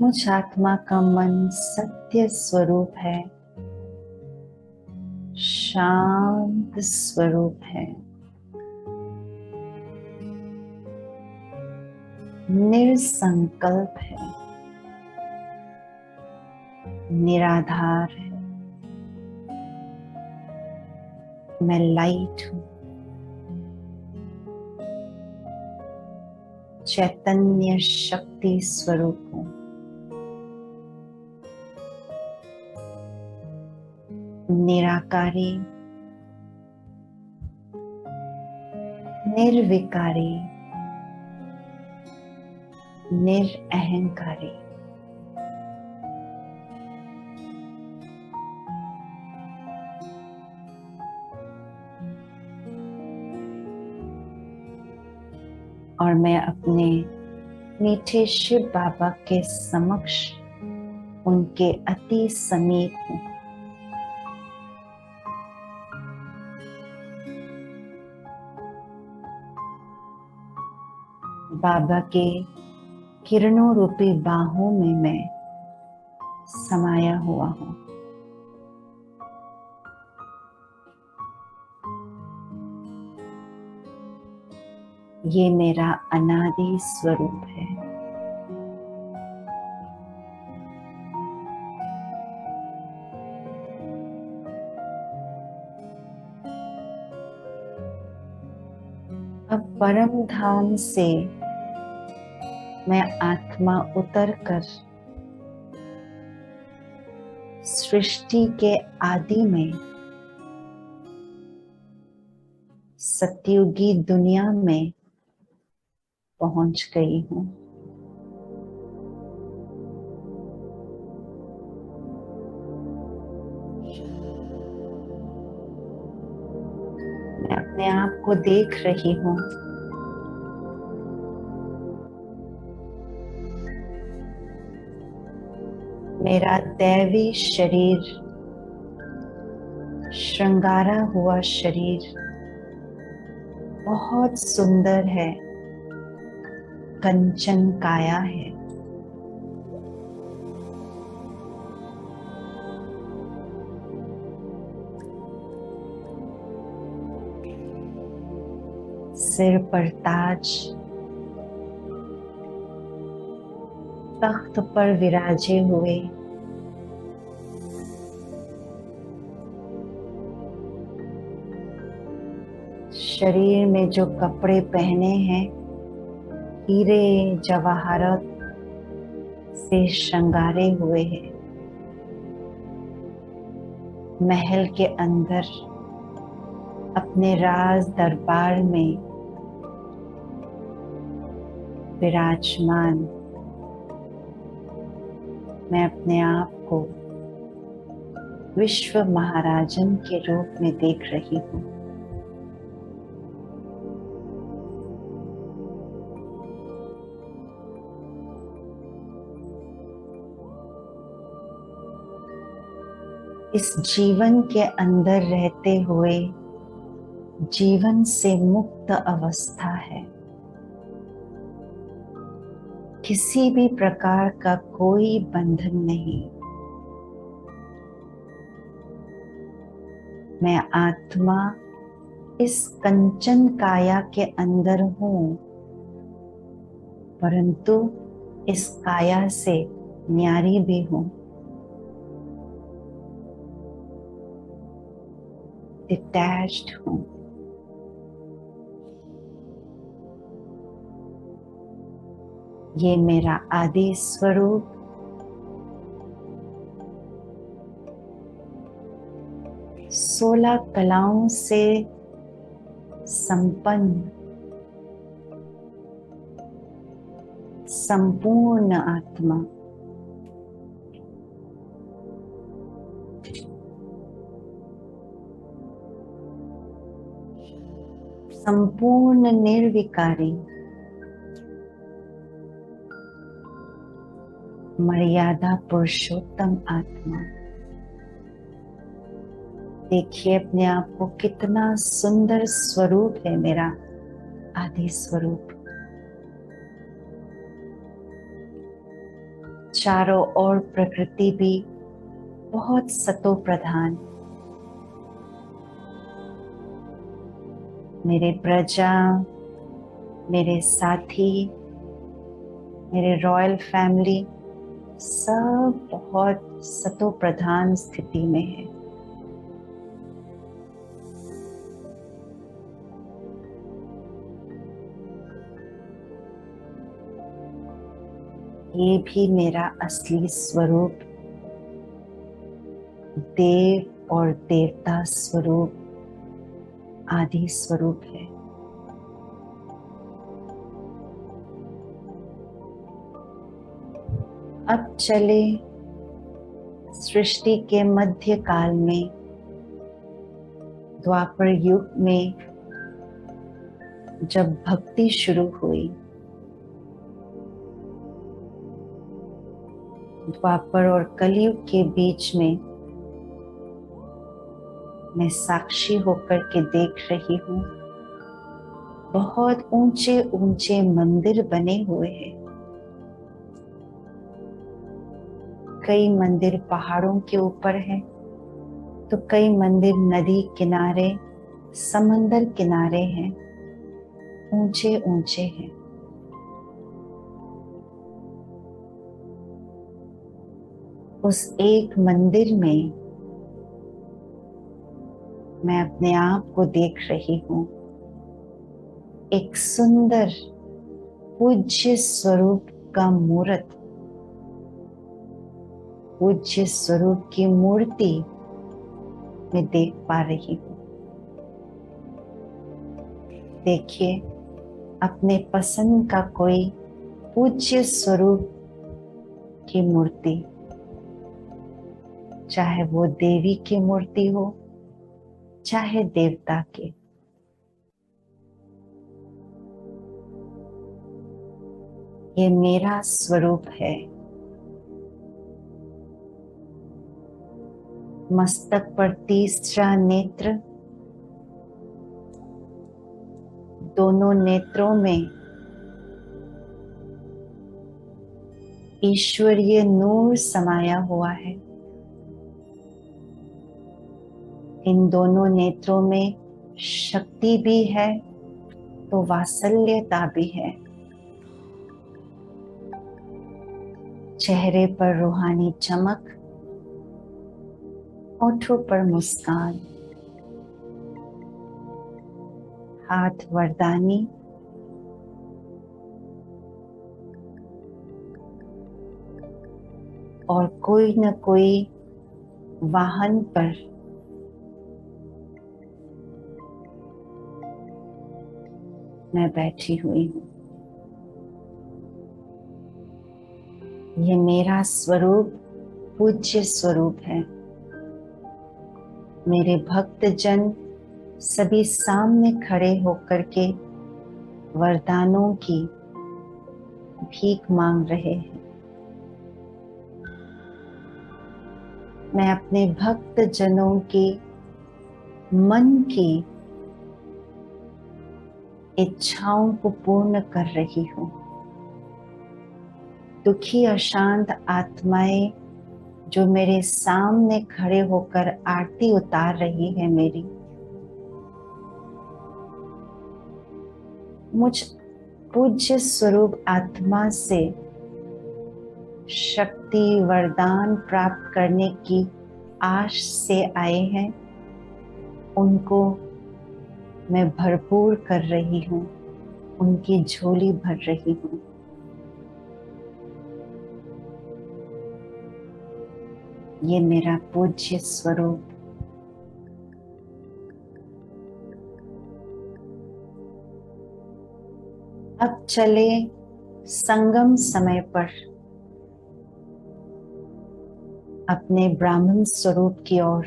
मुझ आत्मा का मन सत्य स्वरूप है, शांत स्वरूप है, निर्संकल्प है, निराधार है। मैं लाइट हूं, चैतन्य शक्ति स्वरूप हूं। निराकारी, निर्विकारी, निरअहंकारी। और मैं अपने मीठे शिव बाबा के समक्ष उनके अति समीप हूं। बाबा के किरणों रूपी बाहों में मैं समाया हुआ हूं। ये मेरा अनादि स्वरूप है। अब परम धाम से मैं आत्मा उतरकर सृष्टि के आदि में सतयुगी दुनिया में पहुंच गई हूं। मैं अपने आप को देख रही हूं मेरा दैवी शरीर, श्रृंगारा हुआ शरीर बहुत सुंदर है, कंचन काया है। सिर पर ताज, तख्त पर विराजे हुए शरीर में जो कपड़े पहने हैं हीरे जवाहरात से श्रृंगारे हुए हैं। महल के अंदर अपने राज दरबार में विराजमान मैं अपने आप को विश्व महाराजन के रूप में देख रही हूँ। इस जीवन के अंदर रहते हुए जीवन से मुक्त अवस्था है। किसी भी प्रकार का कोई बंधन नहीं। मैं आत्मा इस कंचन काया के अंदर हूँ, परंतु इस काया से न्यारी भी हूँ। डिटैच्ड हूँ। ये मेरा आदि स्वरूप सोलह कलाओं से संपन्न संपूर्ण आत्मा, संपूर्ण निर्विकारी, मर्यादा पुरुषोत्तम आत्मा। देखिए अपने आप को, कितना सुंदर स्वरूप है मेरा आदि स्वरूप। चारों ओर प्रकृति भी बहुत सतो प्रधान। मेरे प्रजा, मेरे साथी, मेरे रॉयल फैमिली सब बहुत सतो प्रधान स्थिति में है। ये भी मेरा असली स्वरूप, देव और देवता स्वरूप, आदि स्वरूप है। अब चले सृष्टि के मध्य काल में, द्वापर युग में जब भक्ति शुरू हुई, द्वापर और कलयुग के बीच में मैं साक्षी होकर के देख रही हूँ, बहुत ऊंचे ऊंचे मंदिर बने हुए हैं। कई मंदिर पहाड़ों के ऊपर है, तो कई मंदिर नदी किनारे, समंदर किनारे हैं, ऊंचे ऊंचे हैं। उस एक मंदिर में मैं अपने आप को देख रही हूँ, एक सुंदर पूज्य स्वरूप का मूर्त, पूज्य स्वरूप की मूर्ति मैं देख पा रही हूँ। देखिए अपने पसंद का कोई पूज्य स्वरूप की मूर्ति, चाहे वो देवी की मूर्ति हो चाहे देवता की। ये मेरा स्वरूप है। मस्तक पर तीसरा नेत्र, दोनों नेत्रों में ईश्वरीय नूर समाया हुआ है। इन दोनों नेत्रों में शक्ति भी है तो वात्सल्यता भी है। चेहरे पर रूहानी चमक, होठों पर मुस्कान, हाथ वरदानी, और कोई न कोई वाहन पर मैं बैठी हुई हूँ। ये मेरा स्वरूप पूज्य स्वरूप है। मेरे भक्त जन सभी सामने खड़े होकर के वरदानों की भीख मांग रहे हैं। मैं अपने भक्त जनों की मन की इच्छाओं को पूर्ण कर रही हूँ। दुखी अशांत आत्माएं जो मेरे सामने खड़े होकर आरती उतार रही है मेरी, मुझ पूज्य स्वरूप आत्मा से शक्ति वरदान प्राप्त करने की आश से आए हैं, उनको मैं भरपूर कर रही हूँ, उनकी झोली भर रही हूँ। ये मेरा पूज्य स्वरूप अब चले संगम समय पर अपने ब्राह्मण स्वरूप की ओर।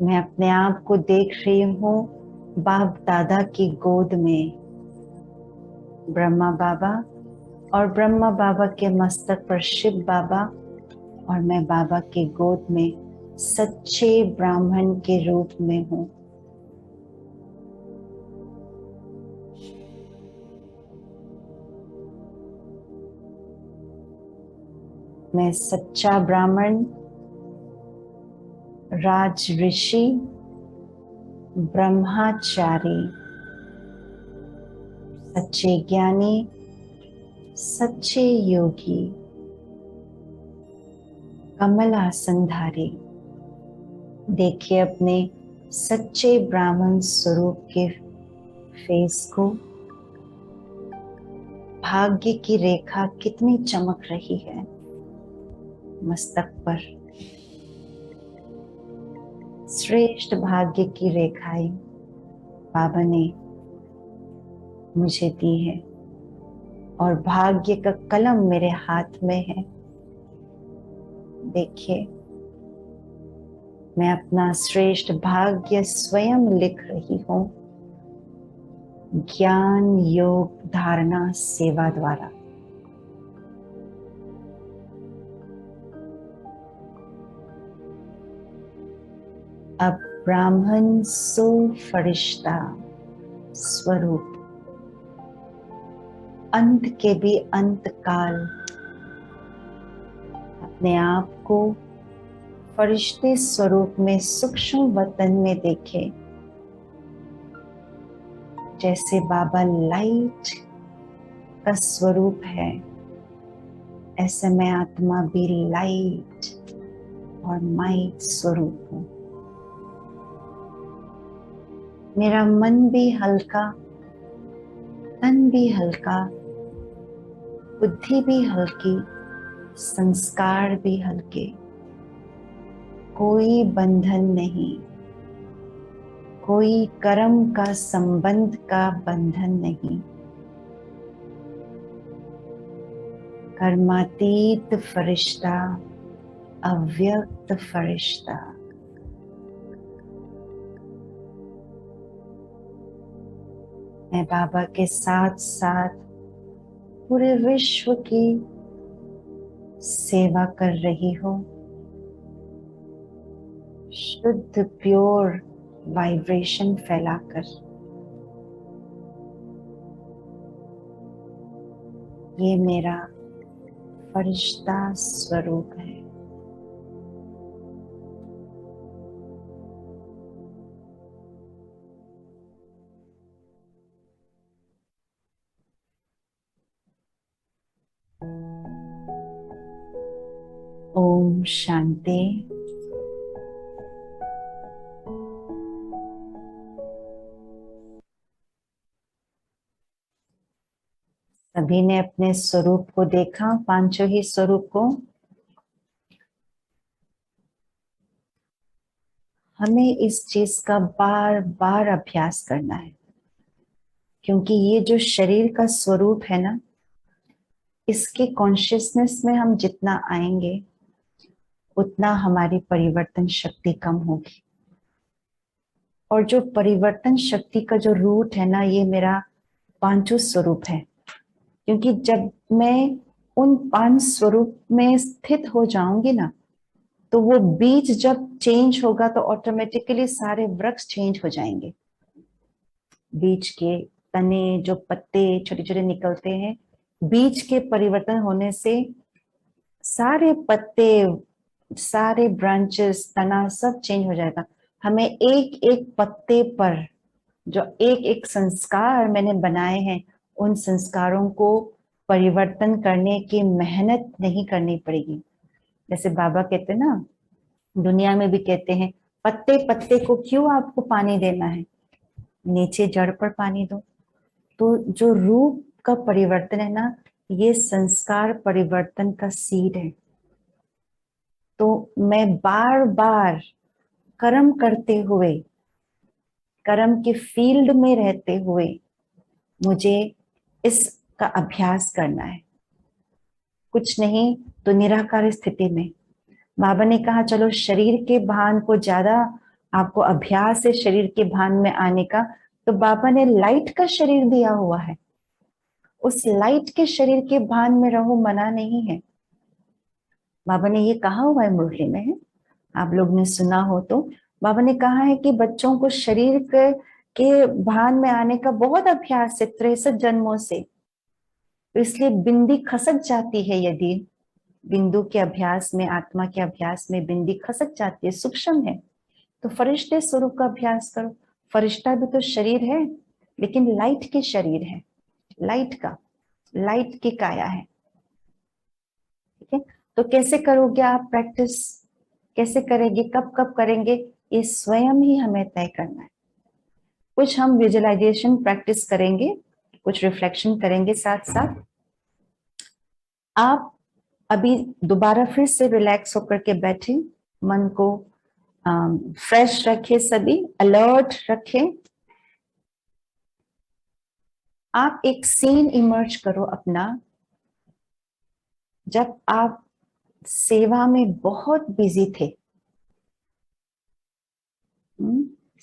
मैं अपने आप को देख रही हूँ बाप दादा की गोद में, ब्रह्मा बाबा, और ब्रह्मा बाबा के मस्तक पर शिव बाबा, और मैं बाबा के गोद में सच्चे ब्राह्मण के रूप में हूँ। मैं सच्चा ब्राह्मण, राज ऋषि, ब्रह्मचारी, सच्चे ज्ञानी, सच्चे योगी, कमल आसनधारी। देखिए अपने सच्चे ब्राह्मण स्वरूप के फेस को। भाग्य की रेखा कितनी चमक रही है मस्तक पर। श्रेष्ठ भाग्य की रेखाएं बाबा ने मुझे दी है, और भाग्य का कलम मेरे हाथ में है। देखिए, मैं अपना श्रेष्ठ भाग्य स्वयं लिख रही हूँ ज्ञान योग धारणा सेवा द्वारा। अब ब्राह्मण सो फरिश्ता स्वरूप, अंत के भी अंत काल अपने आप को फरिश्ते स्वरूप में सूक्ष्म वतन में देखे। जैसे बाबा लाइट का स्वरूप है, ऐसे मैं आत्मा भी लाइट और माइट स्वरूप हूँ। मेरा मन भी हल्का, तन भी हल्का, बुद्धि भी हल्की, संस्कार भी हल्के। कोई बंधन नहीं, कोई कर्म का संबंध का बंधन नहीं। कर्मातीत फरिश्ता, अव्यक्त फरिश्ता। मैं बाबा के साथ साथ पूरे विश्व की सेवा कर रही हूँ। शुद्ध प्योर वाइब्रेशन फैलाकर ये मेरा फरिश्ता स्वरूप है। ओम शांति। सभी ने अपने स्वरूप को देखा, पांचों ही स्वरूप को। हमें इस चीज का बार बार अभ्यास करना है, क्योंकि ये जो शरीर का स्वरूप है ना, इसके कॉन्शियसनेस में हम जितना आएंगे उतना हमारी परिवर्तन शक्ति कम होगी। और जो परिवर्तन शक्ति का जो रूट है ना, ये मेरा पांचों स्वरूप है। क्योंकि जब मैं उन पांच स्वरूप में स्थित हो जाऊंगी ना, तो वो बीज जब चेंज होगा तो ऑटोमेटिकली सारे वृक्ष चेंज हो जाएंगे। बीज के तने, जो पत्ते छोटे छोटे निकलते हैं, बीज के परिवर्तन होने से सारे पत्ते, सारे ब्रांचेस, तना सब चेंज हो जाएगा। हमें एक एक पत्ते पर जो एक एक संस्कार मैंने बनाए हैं, उन संस्कारों को परिवर्तन करने की मेहनत नहीं करनी पड़ेगी। जैसे बाबा कहते हैं ना, दुनिया में भी कहते हैं, पत्ते पत्ते को क्यों आपको पानी देना है, नीचे जड़ पर पानी दो। तो जो रूप का परिवर्तन है ना, ये संस्कार परिवर्तन का सीड है। तो मैं बार बार कर्म करते हुए, कर्म के फील्ड में रहते हुए मुझे इसका अभ्यास करना है। कुछ नहीं तो निराकार स्थिति में। बाबा ने कहा चलो शरीर के भान को ज्यादा आपको अभ्यास है शरीर के भान में आने का, तो बाबा ने लाइट का शरीर दिया हुआ है। उस लाइट के शरीर के भान में रहो, मना नहीं है। बाबा ने ये कहा हुआ है, मुरली में है, आप लोग ने सुना हो तो। बाबा ने कहा है कि बच्चों को शरीर के भान में आने का बहुत अभ्यास है 63 जन्मों से। तो इसलिए बिंदी खसक जाती है, यदि बिंदु के अभ्यास में, आत्मा के अभ्यास में बिंदी खसक जाती है, सूक्ष्म है, तो फरिश्ते स्वरूप का अभ्यास करो। फरिश्ता भी तो शरीर है, लेकिन लाइट के शरीर है, लाइट का, लाइट की काया है। ठीक है, तो कैसे करोगे आप प्रैक्टिस, कैसे करेंगे, कब कब करेंगे, ये स्वयं ही हमें तय करना है। कुछ हम विजुअलाइजेशन प्रैक्टिस करेंगे, कुछ रिफ्लेक्शन करेंगे साथ साथ। आप अभी दोबारा फिर से रिलैक्स होकर के बैठे, मन को फ्रेश रखे, सभी अलर्ट रखें। आप एक सीन इमर्ज करो अपना, जब आप सेवा में बहुत बिजी थे।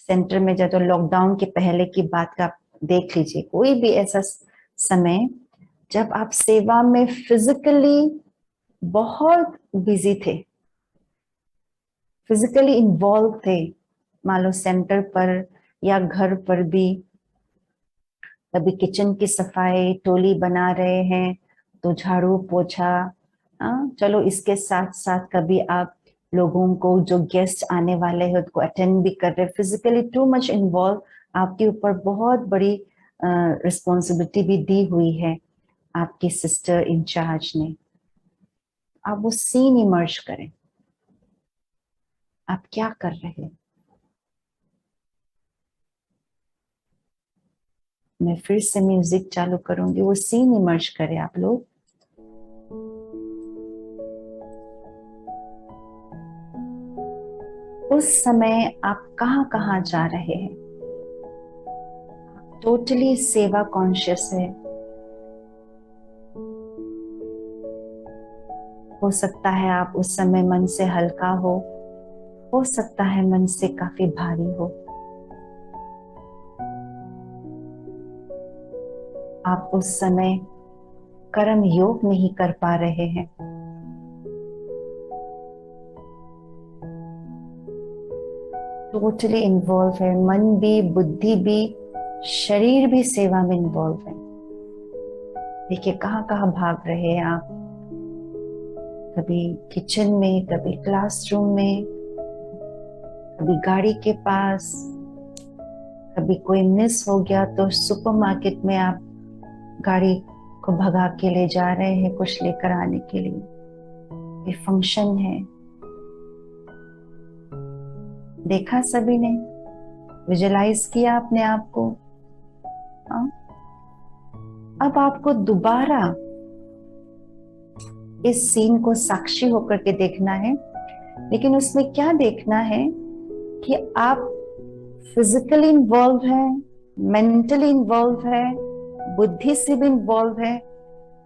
सेंटर में जब, लॉकडाउन के पहले की बात का देख लीजिए, कोई भी ऐसा समय जब आप सेवा में फिजिकली बहुत बिजी थे, फिजिकली इन्वॉल्व थे, मान लो सेंटर पर या घर पर भी। कभी किचन की सफाई, टोली बना रहे हैं तो झाड़ू पोछा, चलो इसके साथ साथ कभी आप लोगों को, जो गेस्ट आने वाले हैं उनको अटेंड भी कर रहे, फिजिकली टू मच इन्वॉल्व। आपके ऊपर बहुत बड़ी रिस्पॉन्सिबिलिटी भी दी हुई है आपकी सिस्टर इंचार्ज ने। आप वो सीन इमर्ज करें, आप क्या कर रहे हैं। मैं फिर से म्यूजिक चालू करूंगी, वो सीन इमर्ज करें आप लोग। उस समय आप कहाँ कहाँ जा रहे हैं, टोटली सेवा कॉन्शियस है। हो सकता है आप उस समय मन से हल्का हो सकता है मन से काफी भारी हो। आप उस समय कर्म योग नहीं कर पा रहे हैं। टोटली इन्वॉल्व है, मन भी, बुद्धि भी, शरीर भी सेवा में इन्वॉल्व है। देखिए कहाँ कहाँ भाग रहे हैं आप, कभी किचन में, कभी क्लासरूम में, कभी गाड़ी के पास, कभी कोई मिस हो गया तो सुपरमार्केट में आप गाड़ी को भगा के ले जा रहे हैं कुछ लेकर आने के लिए, ये फंक्शन है। देखा सभी ने, विजुअलाइज किया अपने आप को। हाँ? अब आपको दोबारा इस सीन को साक्षी होकर के देखना है, लेकिन उसमें क्या देखना है कि आप फिजिकली इन्वॉल्व है, मेंटली इन्वॉल्व है, बुद्धि से भी इन्वॉल्व है,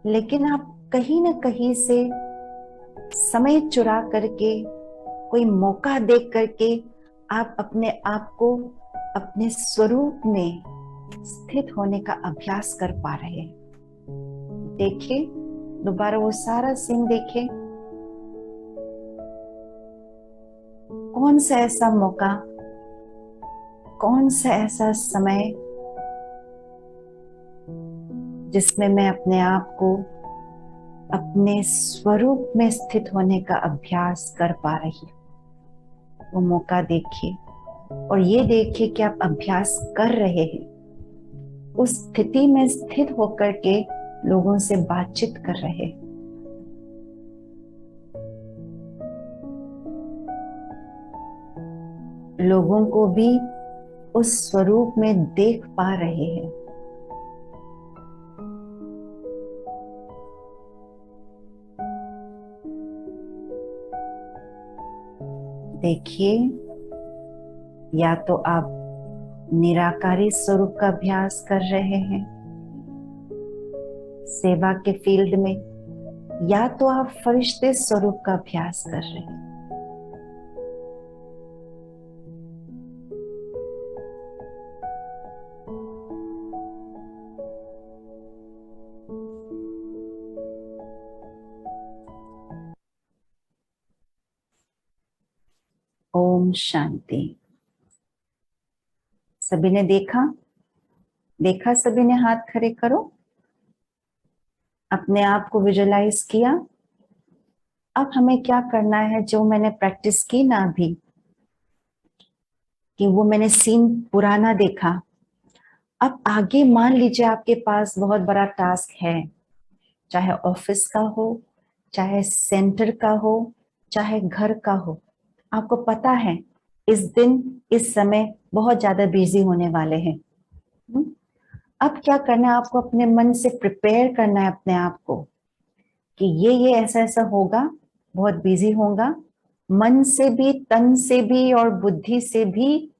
लेकिन आप कहीं ना कहीं से समय चुरा करके, कोई मौका देख करके आप अपने आप को अपने स्वरूप में स्थित होने का अभ्यास कर पा रहे हैं। देखिए दोबारा वो सारा सीन देखिए, कौन सा ऐसा मौका, कौन सा ऐसा समय जिसमें मैं अपने आप को अपने स्वरूप में स्थित होने का अभ्यास कर पा रही हूँ। वो मौका देखिए और ये देखिए कि आप अभ्यास कर रहे हैं, उस स्थिति में स्थित होकर के लोगों से बातचीत कर रहे हैं। लोगों को भी उस स्वरूप में देख पा रहे हैं। देखिए, या तो आप निराकारी स्वरूप का अभ्यास कर रहे हैं सेवा के फील्ड में, या तो आप फरिश्ते स्वरूप का अभ्यास कर रहे हैं। ओम शांति। सभी ने देखा? देखा सभी ने? हाथ खड़े करो। अपने आप को विजुअलाइज किया। अब हमें क्या करना है, जो मैंने प्रैक्टिस की ना अभी, कि वो मैंने सीन पुराना देखा। अब आगे मान लीजिए आपके पास बहुत बड़ा टास्क है, चाहे ऑफिस का हो, चाहे सेंटर का हो, चाहे घर का हो। आपको पता है इस दिन इस समय बहुत ज्यादा बिजी होने वाले हैं। अब क्या करना है, आपको अपने मन से प्रिपेयर करना है अपने आप को कि ये ऐसा ऐसा होगा, बहुत बिजी होगा, मन से भी, तन से भी और बुद्धि से भी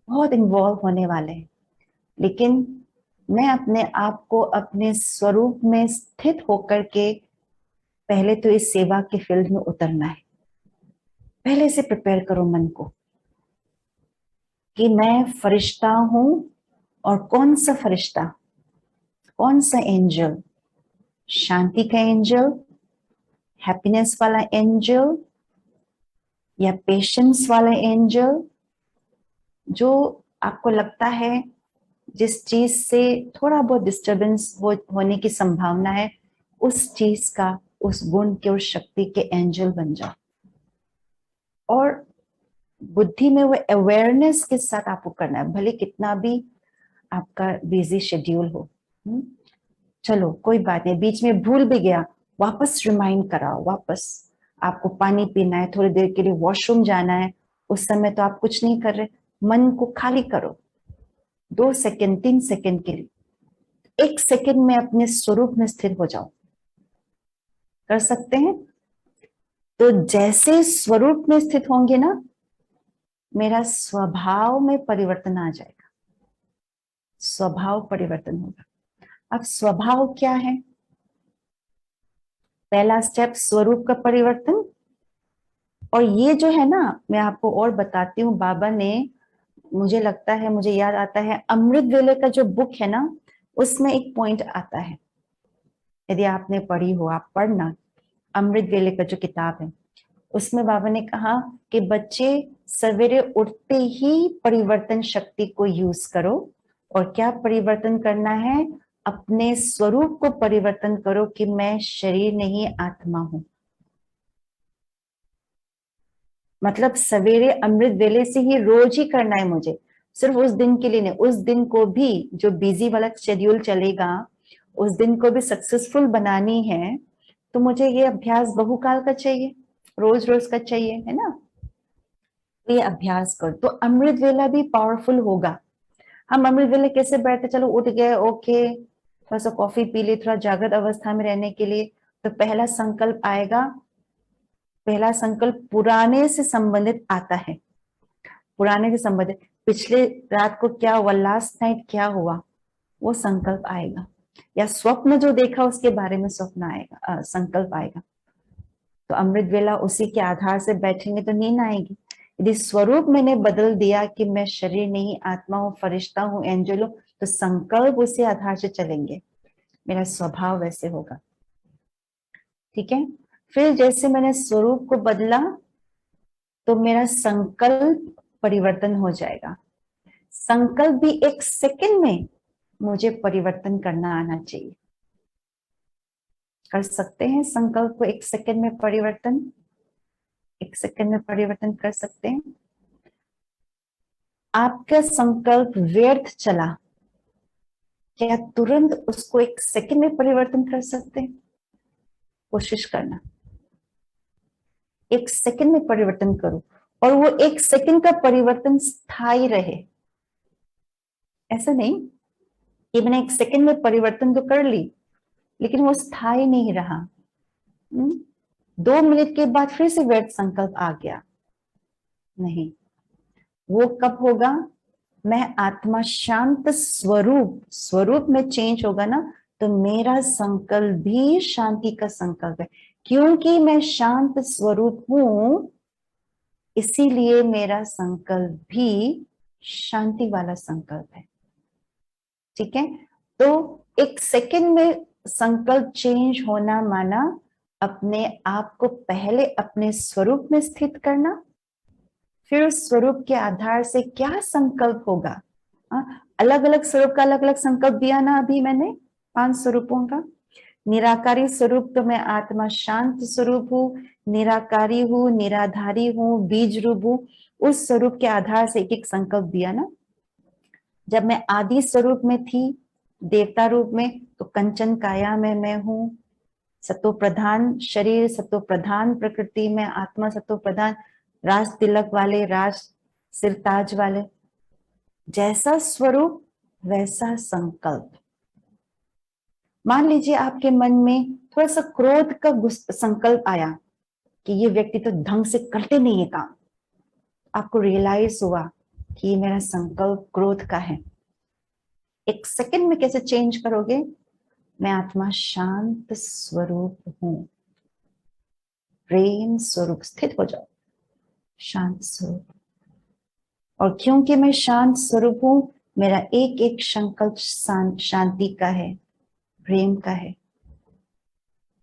बहुत इन्वॉल्व होने वाले हैं। लेकिन मैं अपने आप को अपने स्वरूप में स्थित होकर के पहले तो इस सेवा के फील्ड में उतरना है। पहले से प्रिपेयर करो मन को कि मैं फरिश्ता हूं, और कौन सा फरिश्ता, कौन सा एंजल, शांति का एंजल, हैप्पीनेस वाला एंजल, या पेशेंस वाला एंजल। जो आपको लगता है जिस चीज से थोड़ा बहुत डिस्टरबेंस होने की संभावना है, उस चीज का, उस गुण के, उस शक्ति के एंजल बन जाओ। और बुद्धि में वो अवेयरनेस के साथ आपको करना है, भले कितना भी आपका बिजी शेड्यूल हो। चलो कोई बात नहीं, बीच में भूल भी गया, वापस रिमाइंड कराओ। वापस आपको पानी पीना है, थोड़ी देर के लिए वॉशरूम जाना है, उस समय तो आप कुछ नहीं कर रहे, मन को खाली करो 2 सेकंड 3 सेकंड के लिए, 1 सेकंड में अपने स्वरूप में स्थिर हो जाओ। कर सकते हैं? तो जैसे स्वरूप में स्थित होंगे ना, मेरा स्वभाव में परिवर्तन आ जाएगा, स्वभाव परिवर्तन होगा। अब स्वभाव क्या है? पहला स्टेप स्वरूप का परिवर्तन। और ये जो है ना, मैं आपको और बताती हूँ, बाबा ने, मुझे लगता है, मुझे याद आता है, अमृत वेले का जो बुक है ना, उसमें एक पॉइंट आता है, यदि आपने पढ़ी हो, आप पढ़ना, अमृत वेले का जो किताब है, उसमें बाबा ने कहा कि बच्चे सवेरे उठते ही परिवर्तन शक्ति को यूज करो। और क्या परिवर्तन करना है? अपने स्वरूप को परिवर्तन करो कि मैं शरीर नहीं आत्मा हूं। मतलब सवेरे अमृत वेले से ही रोज ही करना है मुझे, सिर्फ उस दिन के लिए नहीं। उस दिन को भी जो बिजी वाला शेड्यूल चलेगा, उस दिन को भी सक्सेसफुल बनानी है, तो मुझे ये अभ्यास बहुकाल का चाहिए, रोज रोज का चाहिए, है ना। तो ये अभ्यास कर तो अमृत वेला भी पावरफुल होगा। हम अमृत वेले कैसे बैठते, चलो उठ गए, ओके, थोड़ा सा कॉफी पी ली, थोड़ा जागृत अवस्था में रहने के लिए। तो पहला संकल्प आएगा, पहला संकल्प पुराने से संबंधित आता है, पुराने से संबंधित, पिछले रात को क्या हुआ, लास्ट नाइट क्या हुआ, वो संकल्प आएगा। या स्वप्न जो देखा उसके बारे में स्वप्न आएगा, संकल्प आएगा। तो अमृत वेला उसी के आधार से बैठेंगे तो नींद आएगी। यदि स्वरूप मैंने बदल दिया कि मैं शरीर नहीं आत्मा हूँ, फरिश्ता हूँ, एंजल हूँ, तो संकल्प उसी आधार से चलेंगे, मेरा स्वभाव वैसे होगा। ठीक है। फिर जैसे मैंने स्वरूप को बदला तो मेरा संकल्प परिवर्तन हो जाएगा। संकल्प भी एक सेकंड में मुझे परिवर्तन करना आना चाहिए। कर सकते हैं संकल्प को एक सेकंड में परिवर्तन, एक सेकंड में परिवर्तन कर सकते हैं। आपका संकल्प व्यर्थ चला, क्या तुरंत उसको एक सेकंड में परिवर्तन कर सकते हैं? कोशिश करना, एक सेकंड में परिवर्तन करो, और वो एक सेकंड का परिवर्तन स्थायी रहे। ऐसा नहीं कि मैंने एक सेकंड में परिवर्तन तो कर ली लेकिन वो स्थायी नहीं रहा। 2 मिनट के बाद फिर से व्यर्थ संकल्प आ गया, नहीं। वो कब होगा? मैं आत्मा शांत स्वरूप में चेंज होगा ना, तो मेरा संकल्प भी शांति का संकल्प है। क्योंकि मैं शांत स्वरूप हूं, इसीलिए मेरा संकल्प भी शांति वाला संकल्प है। ठीक है। तो एक सेकंड में संकल्प चेंज होना माना अपने आप को पहले अपने स्वरूप में स्थित करना, फिर उस स्वरूप के आधार से क्या संकल्प होगा। अलग अलग स्वरूप का अलग अलग संकल्प दिया ना अभी मैंने, 5 स्वरूपों का। निराकारी स्वरूप तो मैं आत्मा शांत स्वरूप हूँ, निराकारी हूँ, निराधारी हूँ, बीज रूप हूँ। उस स्वरूप के आधार से एक एक संकल्प दिया ना। जब मैं आदि स्वरूप में थी, देवता रूप में, तो कंचन काया में मैं हूँ, सतो प्रधान शरीर, सतो प्रधान प्रकृति में आत्मा, सतो प्रधान राज तिलक वाले, राज सिरताज वाले। जैसा स्वरूप वैसा संकल्प। मान लीजिए आपके मन में थोड़ा सा क्रोध का संकल्प आया कि ये व्यक्ति तो ढंग से करते नहीं है काम। आपको रियलाइज हुआ कि ये मेरा संकल्प क्रोध का है। एक सेकंड में कैसे चेंज करोगे? मैं आत्मा शांत स्वरूप हूं, प्रेम स्वरूप स्थित हो जाओ, शांत स्वरूप। और क्योंकि मैं शांत स्वरूप हूं, मेरा एक एक संकल्प शांति का है, प्रेम का है।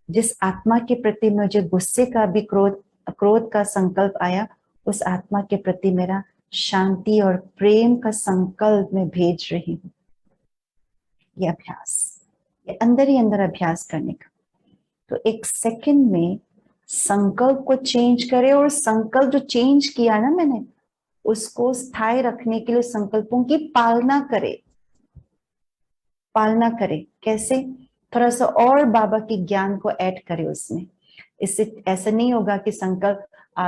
जिस आत्मा के प्रति मुझे गुस्से का भी क्रोध का संकल्प आया, उस आत्मा के प्रति मेरा शांति और प्रेम का संकल्प मैं भेज रही हूं। ये अभ्यास, ये अंदर ही अंदर अभ्यास करने का। तो एक सेकंड में संकल्प को चेंज करे, और संकल्प जो चेंज किया ना मैंने, उसको स्थायी रखने के लिए संकल्पों की पालना करे। पालना करे कैसे? थोड़ा सा और बाबा के ज्ञान को ऐड करे उसमें। इससे ऐसा नहीं होगा कि संकल्प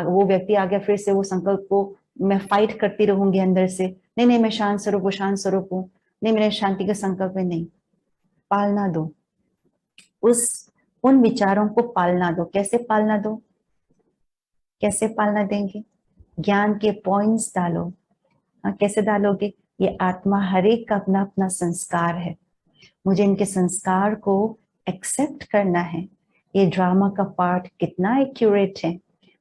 वो व्यक्ति आ गया, फिर से वो संकल्प को मैं फाइट करती रहूंगी अंदर से, नहीं नहीं मैं शांत स्वरूप हूँ, शांत स्वरूप हूँ, नहीं मेरे शांति का संकल्प है। नहीं, पालना दो, उन विचारों को पालना दो। कैसे पालना दो? कैसे पालना देंगे? ज्ञान के पॉइंट्स डालो। कैसे डालोगे? ये आत्मा हर एक का अपना अपना संस्कार है, मुझे इनके संस्कार को एक्सेप्ट करना है। ये ड्रामा का पार्ट कितना एक्यूरेट है,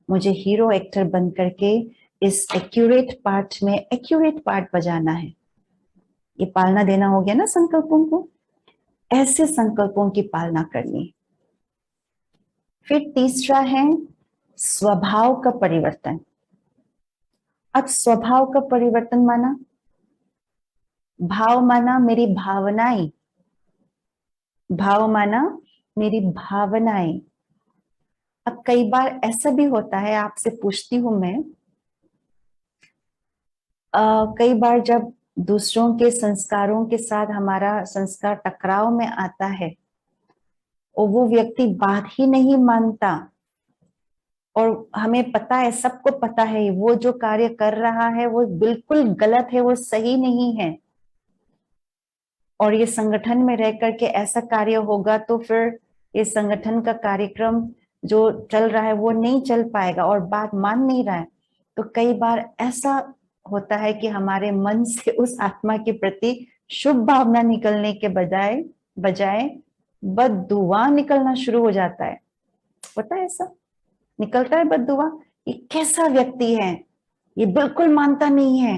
मुझे हीरो एक्टर बन करके इस एक्यूरेट पार्ट में एक्यूरेट पार्ट बजाना है। ये पालना देना हो गया ना संकल्पों को। ऐसे संकल्पों की पालना करनी। फिर तीसरा है स्वभाव का परिवर्तन। अब स्वभाव का परिवर्तन माना, भाव माना मेरी भावनाएं, भाव माना मेरी भावनाएं। अब कई बार ऐसा भी होता है, आपसे पूछती हूं मैं, कई बार जब दूसरों के संस्कारों के साथ हमारा संस्कार टकराव में आता है और वो व्यक्ति बात ही नहीं मानता, और हमें पता है, सबको पता है वो जो कार्य कर रहा है वो बिल्कुल गलत है, वो सही नहीं है, और ये संगठन में रह करके ऐसा कार्य होगा तो फिर ये संगठन का कार्यक्रम जो चल रहा है वो नहीं चल पाएगा, और बात मान नहीं रहा है। तो कई बार ऐसा होता है कि हमारे मन से उस आत्मा के प्रति शुभ भावना निकलने के बजाय बद्दुआ निकलना शुरू हो जाता है। पता है, ऐसा निकलता है बद्दुआ। ये कैसा व्यक्ति है, ये बिल्कुल मानता नहीं है,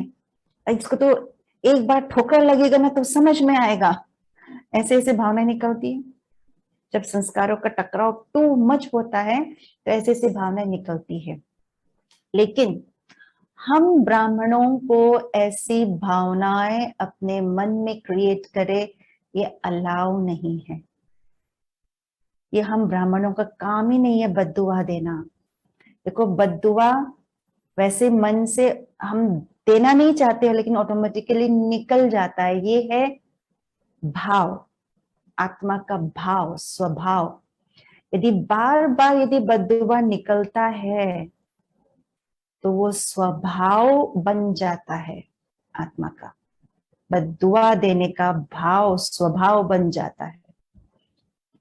इसको तो एक बार ठोकर लगेगा ना तो समझ में आएगा। ऐसे ऐसे भावनाएं निकलती है जब संस्कारों का टकराव टू मच होता है, तो ऐसे ऐसे भावनाएं निकलती है। लेकिन हम ब्राह्मणों को ऐसी भावनाएं अपने मन में क्रिएट करे, ये अलाउ नहीं है। ये हम ब्राह्मणों का काम ही नहीं है बद्दुआ देना। देखो, बद्दुआ वैसे मन से हम देना नहीं चाहते हैं, लेकिन ऑटोमेटिकली निकल जाता है। ये है भाव, आत्मा का भाव, स्वभाव। यदि बार बार यदि बद्दुआ निकलता है तो वो स्वभाव बन जाता है आत्मा का। बद्दुआ देने का भाव स्वभाव बन जाता है।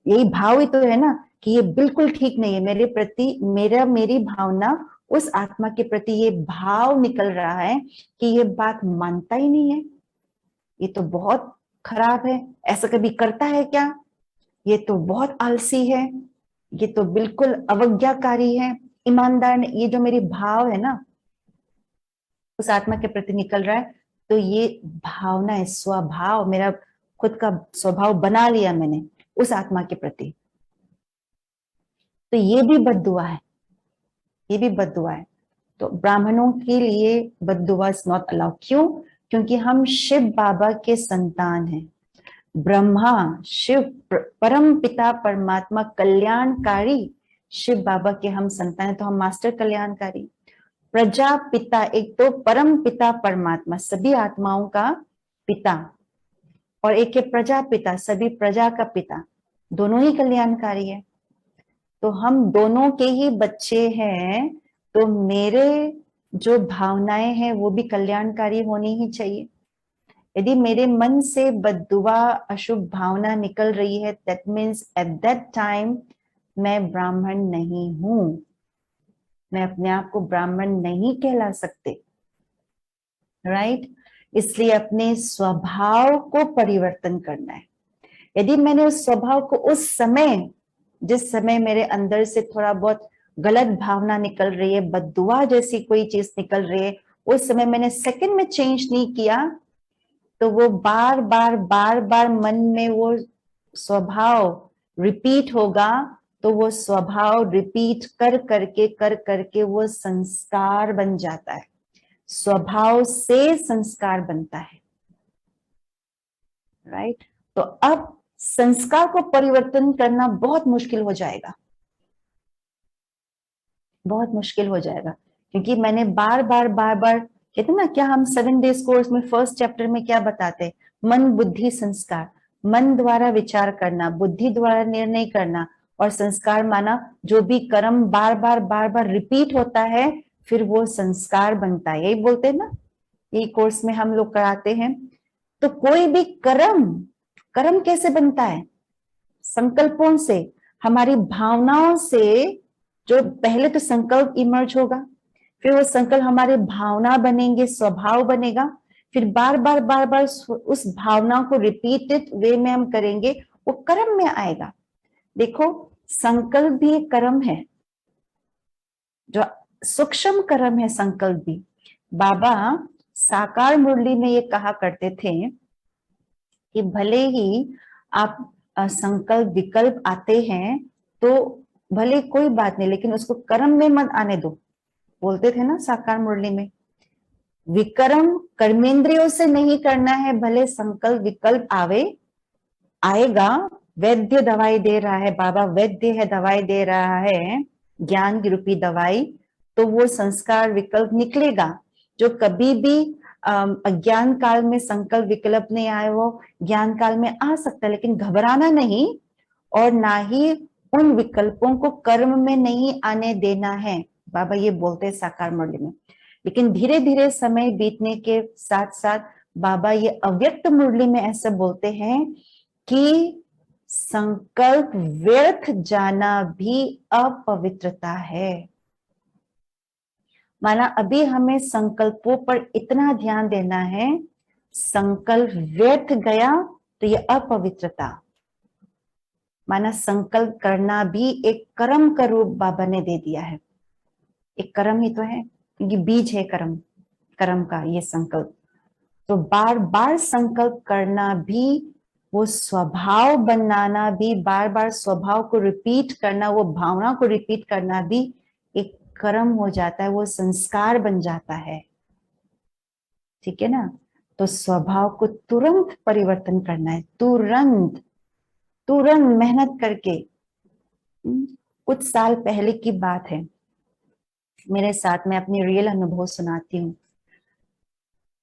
यही भाव ही तो है ना कि ये बिल्कुल ठीक नहीं है मेरे प्रति, मेरी भावना उस आत्मा के प्रति ये भाव निकल रहा है कि ये बात मानता ही नहीं है, ये तो बहुत खराब है, ऐसा कभी करता है क्या, ये तो बहुत आलसी है, ये तो बिल्कुल अवज्ञाकारी है, ईमानदार नहीं। ये जो मेरी भाव है ना उस आत्मा के प्रति निकल रहा है, तो ये भावना है, स्वभाव, मेरा खुद का स्वभाव बना लिया मैंने उस आत्मा के प्रति। तो ये भी बद्दुआ है, ये भी बद्दुआ है। तो ब्राह्मणों के लिए बद्दुआ इज नॉट अलाउड। क्यों? क्योंकि हम शिव बाबा के संतान हैं। ब्रह्मा, शिव, परम पिता परमात्मा कल्याणकारी शिव बाबा के हम संतान हैं, तो हम मास्टर कल्याणकारी। प्रजापिता, एक तो परम पिता परमात्मा सभी आत्माओं का पिता, और एक है प्रजापिता सभी प्रजा का पिता, दोनों ही कल्याणकारी है। तो हम दोनों के ही बच्चे हैं, तो मेरे जो भावनाएं हैं वो भी कल्याणकारी होनी ही चाहिए। यदि मेरे मन से बद्दुआ, अशुभ भावना निकल रही है, that means at that time मैं ब्राह्मण नहीं हूं, मैं अपने आप को ब्राह्मण नहीं कहला सकते, राइट? इसलिए अपने स्वभाव को परिवर्तन करना है। यदि मैंने उस स्वभाव को उस समय, जिस समय मेरे अंदर से थोड़ा बहुत गलत भावना निकल रही है, बद्दुआ जैसी कोई चीज निकल रही है, उस समय मैंने सेकंड में चेंज नहीं किया, तो वो बार बार मन में वो स्वभाव रिपीट होगा। तो वो स्वभाव रिपीट कर करके वो संस्कार बन जाता है। स्वभाव से संस्कार बनता है, राइट? तो अब संस्कार को परिवर्तन करना बहुत मुश्किल हो जाएगा, बहुत मुश्किल हो जाएगा, क्योंकि मैंने बार बार कहते ना, क्या हम 7 डेज कोर्स में फर्स्ट चैप्टर में क्या बताते? मन, बुद्धि, संस्कार। मन द्वारा विचार करना, बुद्धि द्वारा निर्णय करना, और संस्कार माना जो भी कर्म बार बार रिपीट होता है, फिर वो संस्कार बनता है। यही बोलते हैं ना, यही कोर्स में हम लोग कराते हैं। तो कोई भी कर्म कैसे बनता है? संकल्पों से, हमारी भावनाओं से। जो पहले तो संकल्प इमर्ज होगा, फिर वो संकल्प हमारे भावना बनेंगे, स्वभाव बनेगा, फिर बार बार उस भावना को रिपीटेड वे में हम करेंगे, वो कर्म में आएगा। देखो, संकल्प भी एक कर्म है, जो सूक्ष्म कर्म है संकल्प भी। बाबा साकार मुरली में ये कहा करते थे कि भले ही आप संकल्प विकल्प आते हैं, तो भले कोई बात नहीं, लेकिन उसको कर्म में मत आने दो। बोलते थे ना साकार मुरली में, विकर्म कर्मेंद्रियों से नहीं करना है, भले संकल्प विकल्प आएगा। वैद्य दवाई दे रहा है, बाबा वैद्य है, दवाई दे रहा है, ज्ञान की रूपी दवाई, तो वो संस्कार विकल्प निकलेगा। जो कभी भी अज्ञान काल में संकल्प विकल्प नहीं आए, वो ज्ञान काल में आ सकता है, लेकिन घबराना नहीं, और ना ही उन विकल्पों को कर्म में नहीं आने देना है। बाबा ये बोलते हैं साकार मुरली में। लेकिन धीरे धीरे समय बीतने के साथ साथ बाबा ये अव्यक्त मुरली में ऐसा बोलते हैं कि संकल्प व्यर्थ जाना भी अपवित्रता है। माना अभी हमें संकल्पों पर इतना ध्यान देना है, संकल्प व्यर्थ गया तो ये अपवित्रता। माना संकल्प करना भी एक कर्म का रूप बाबा ने दे दिया है, एक कर्म ही तो है, क्योंकि बीज है कर्म का ये संकल्प। तो बार बार संकल्प करना भी, वो स्वभाव बनाना भी, बार बार स्वभाव को रिपीट करना, वो भावना को रिपीट करना भी एक कर्म हो जाता है, वो संस्कार बन जाता है। ठीक है ना? तो स्वभाव को तुरंत परिवर्तन करना है, तुरंत तुरंत मेहनत करके। कुछ साल पहले की बात है, मेरे साथ में अपनी रियल अनुभव सुनाती हूँ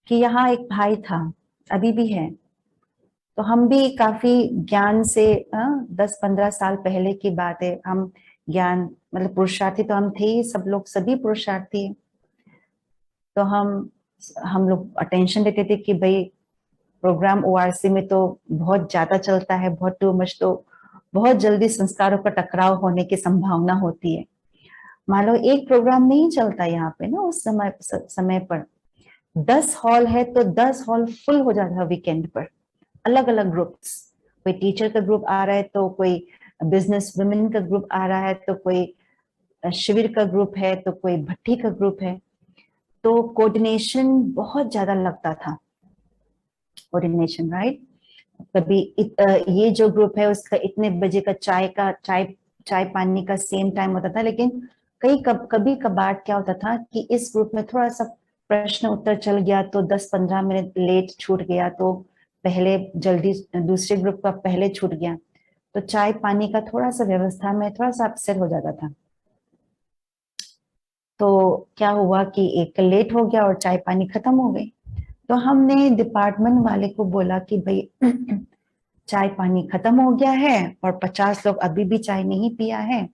कि यहाँ एक भाई था, अभी भी है। तो हम भी काफी ज्ञान से 10-15 साल पहले की बात है, हम ज्ञान मतलब पुरुषार्थी तो हम थे ही, सब लोग सभी पुरुषार्थी हैं। तो हम लोग अटेंशन देते थे कि भाई प्रोग्राम ओआरसी में तो बहुत ज्यादा चलता है, बहुत टू मच, तो बहुत जल्दी संस्कारों का टकराव होने की संभावना होती है। मान लो एक प्रोग्राम नहीं चलता यहाँ पे ना, उस समय पर 10 हॉल है तो 10 हॉल फुल हो जाता है वीकेंड पर। अलग अलग ग्रुप्स, कोई टीचर का ग्रुप आ रहा है, तो कोई बिजनेस वुमेन का ग्रुप आ रहा है, तो कोई शिविर का ग्रुप है, तो कोई भट्टी का ग्रुप है। तो कोऑर्डिनेशन बहुत ज्यादा लगता था, कोऑर्डिनेशन, राइट। कभी ये जो ग्रुप है उसका इतने बजे का चाय पानी का सेम टाइम होता था, लेकिन कभी कभार क्या होता था कि इस ग्रुप में थोड़ा सा प्रश्न उत्तर चल गया तो 10-15 मिनट लेट छूट गया, तो पहले जल्दी दूसरे ग्रुप का पहले छूट गया, तो चाय पानी का थोड़ा सा व्यवस्था में थोड़ा सा अपसेट हो जाता था। तो क्या हुआ कि एक लेट हो गया और चाय पानी खत्म हो गई। तो हमने डिपार्टमेंट वाले को बोला कि भाई चाय पानी खत्म हो गया है और 50 लोग अभी भी चाय नहीं पिया है,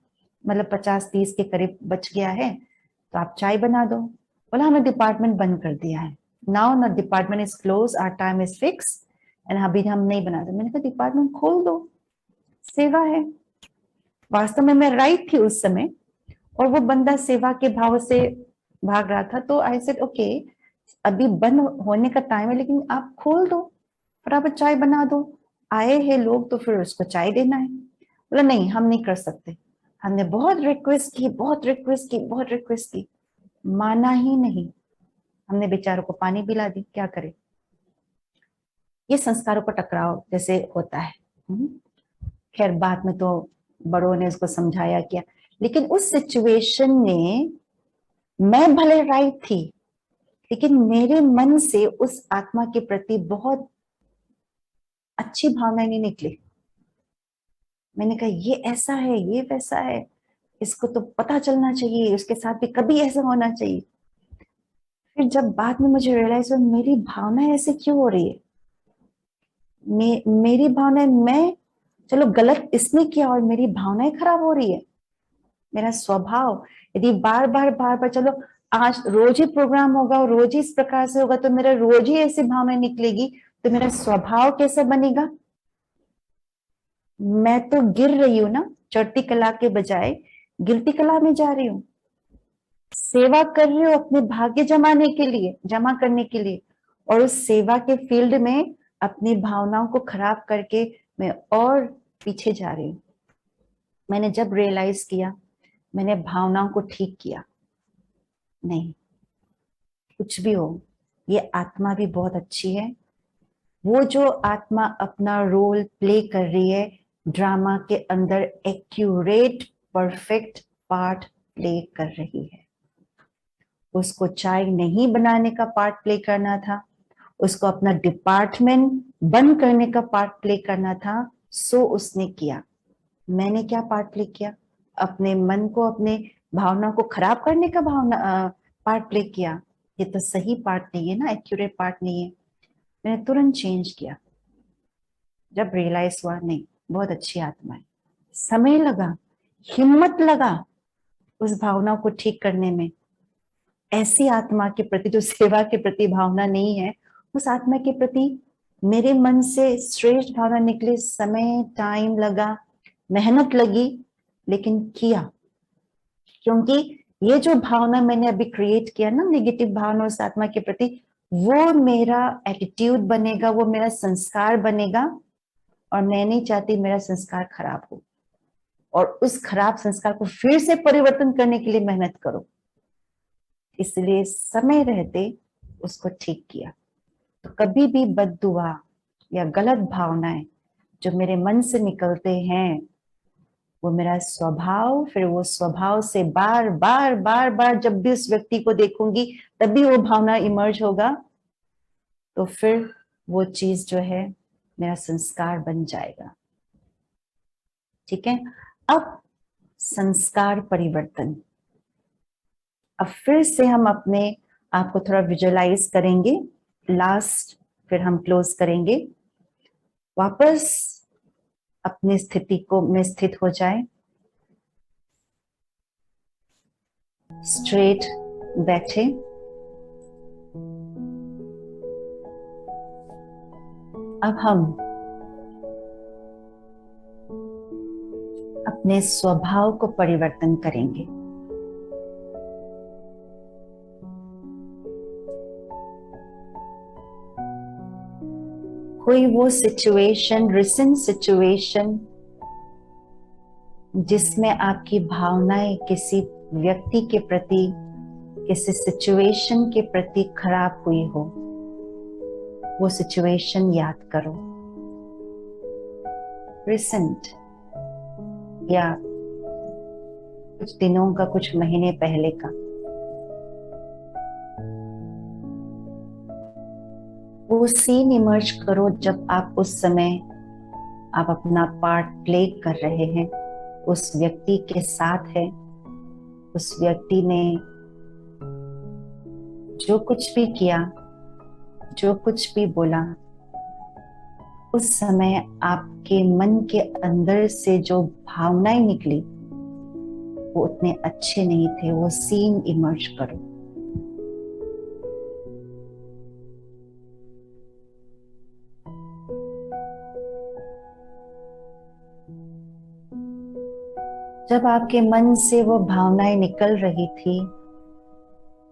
मतलब 50-30 के करीब बच गया है, तो आप चाय बना दो। बोला हमने डिपार्टमेंट बंद कर दिया है, नाउ ना department is close, our time is fix and अभी हम नहीं बना दो। मैंने कहा डिपार्टमेंट खोल दो, सेवा है। वास्तव में मैं राइट थी उस समय, और वो बंदा सेवा के भाव से भाग रहा था। तो आई सेड ओके, अभी बंद होने का टाइम है, लेकिन आप खोल दो, फटाफट चाय बना दो, आए हैं लोग तो फिर उसको चाय देना है। बोला नहीं, हम नहीं कर सकते। हमने बहुत रिक्वेस्ट की, माना ही नहीं। हमने बेचारों को पानी पिला दी, क्या करे। ये संस्कारों का टकराव जैसे होता है। खैर बाद में तो बड़ों ने उसको समझाया किया, लेकिन उस सिचुएशन में मैं भले राइट थी, लेकिन मेरे मन से उस आत्मा के प्रति बहुत अच्छी भावना नहीं निकली। मैंने कहा ये ऐसा है, ये वैसा है, इसको तो पता चलना चाहिए, उसके साथ भी कभी ऐसा होना चाहिए। फिर जब बाद में मुझे रियलाइज हुआ मेरी भावना ऐसे क्यों हो रही है, मेरी भावना, मैं चलो गलत इसने किया और मेरी भावनाएं खराब हो रही है। मेरा स्वभाव यदि बार बार चलो आज रोज ही प्रोग्राम होगा और रोज ही इस प्रकार से होगा, तो मेरा रोज ही ऐसी भावना निकलेगी, तो मेरा स्वभाव कैसे बनेगा। मैं तो गिर रही हूं ना, चढ़ती कला के बजाय गिरती कला में जा रही हूँ। सेवा कर रही हूँ अपने भाग्य जमा करने के लिए, और उस सेवा के फील्ड में अपनी भावनाओं को खराब करके मैं और पीछे जा रही हूँ। मैंने जब रियलाइज किया, मैंने भावनाओं को ठीक किया। नहीं, कुछ भी हो, ये आत्मा भी बहुत अच्छी है। वो जो आत्मा अपना रोल प्ले कर रही है ड्रामा के अंदर, एक्यूरेट परफेक्ट पार्ट प्ले कर रही है। उसको चाय नहीं बनाने का पार्ट प्ले करना था, उसको अपना डिपार्टमेंट बंद करने का पार्ट प्ले करना था, सो उसने किया। मैंने क्या पार्ट प्ले किया? अपने मन को, अपने भावना को खराब करने का पार्ट प्ले किया। ये तो सही पार्ट नहीं है ना, एक्यूरेट पार्ट नहीं है। मैंने तुरंत चेंज किया जब रियलाइज हुआ नहीं, बहुत अच्छी आत्मा है। समय लगा, हिम्मत लगा उस भावना को ठीक करने में। ऐसी आत्मा के प्रति जो सेवा के प्रति भावना नहीं है, उस आत्मा के प्रति मेरे मन से श्रेष्ठ भावना निकले। समय, टाइम लगा, मेहनत लगी, लेकिन किया। क्योंकि ये जो भावना मैंने अभी क्रिएट किया ना, नेगेटिव भावना उस आत्मा के प्रति, वो मेरा एटीट्यूड बनेगा, वो मेरा संस्कार बनेगा, और मैं नहीं चाहती मेरा संस्कार खराब हो। और उस खराब संस्कार को फिर से परिवर्तन करने के लिए मेहनत करो। इसलिए समय रहते उसको ठीक किया। तो कभी भी बद्दुआ या गलत भावनाएं जो मेरे मन से निकलते हैं, वो मेरा स्वभाव, फिर वो स्वभाव से बार बार बार बार जब भी उस व्यक्ति को देखूंगी तब भी वो भावना इमर्ज होगा, तो फिर वो चीज जो है मेरा संस्कार बन जाएगा। ठीक है। अब संस्कार परिवर्तन। अब फिर से हम अपने आप को थोड़ा विजुअलाइज करेंगे, लास्ट, फिर हम क्लोज करेंगे। वापस अपनी स्थिति को में स्थित हो जाए, स्ट्रेट बैठे, अब हम अपने स्वभाव को परिवर्तन करेंगे। कोई वो सिचुएशन, रिसेंट सिचुएशन जिसमें आपकी भावनाएं किसी व्यक्ति के प्रति, किसी सिचुएशन के प्रति खराब हुई हो, वो सिचुएशन याद करो। रिसेंट या कुछ दिनों का, कुछ महीने पहले का। वो सीन इमर्ज करो जब आप उस समय आप अपना पार्ट प्ले कर रहे हैं, उस व्यक्ति के साथ है, उस व्यक्ति ने जो कुछ भी किया, जो कुछ भी बोला, उस समय आपके मन के अंदर से जो भावनाएं निकली वो उतने अच्छे नहीं थे। वो सीन इमर्ज करो। जब आपके मन से वो भावनाएं निकल रही थी,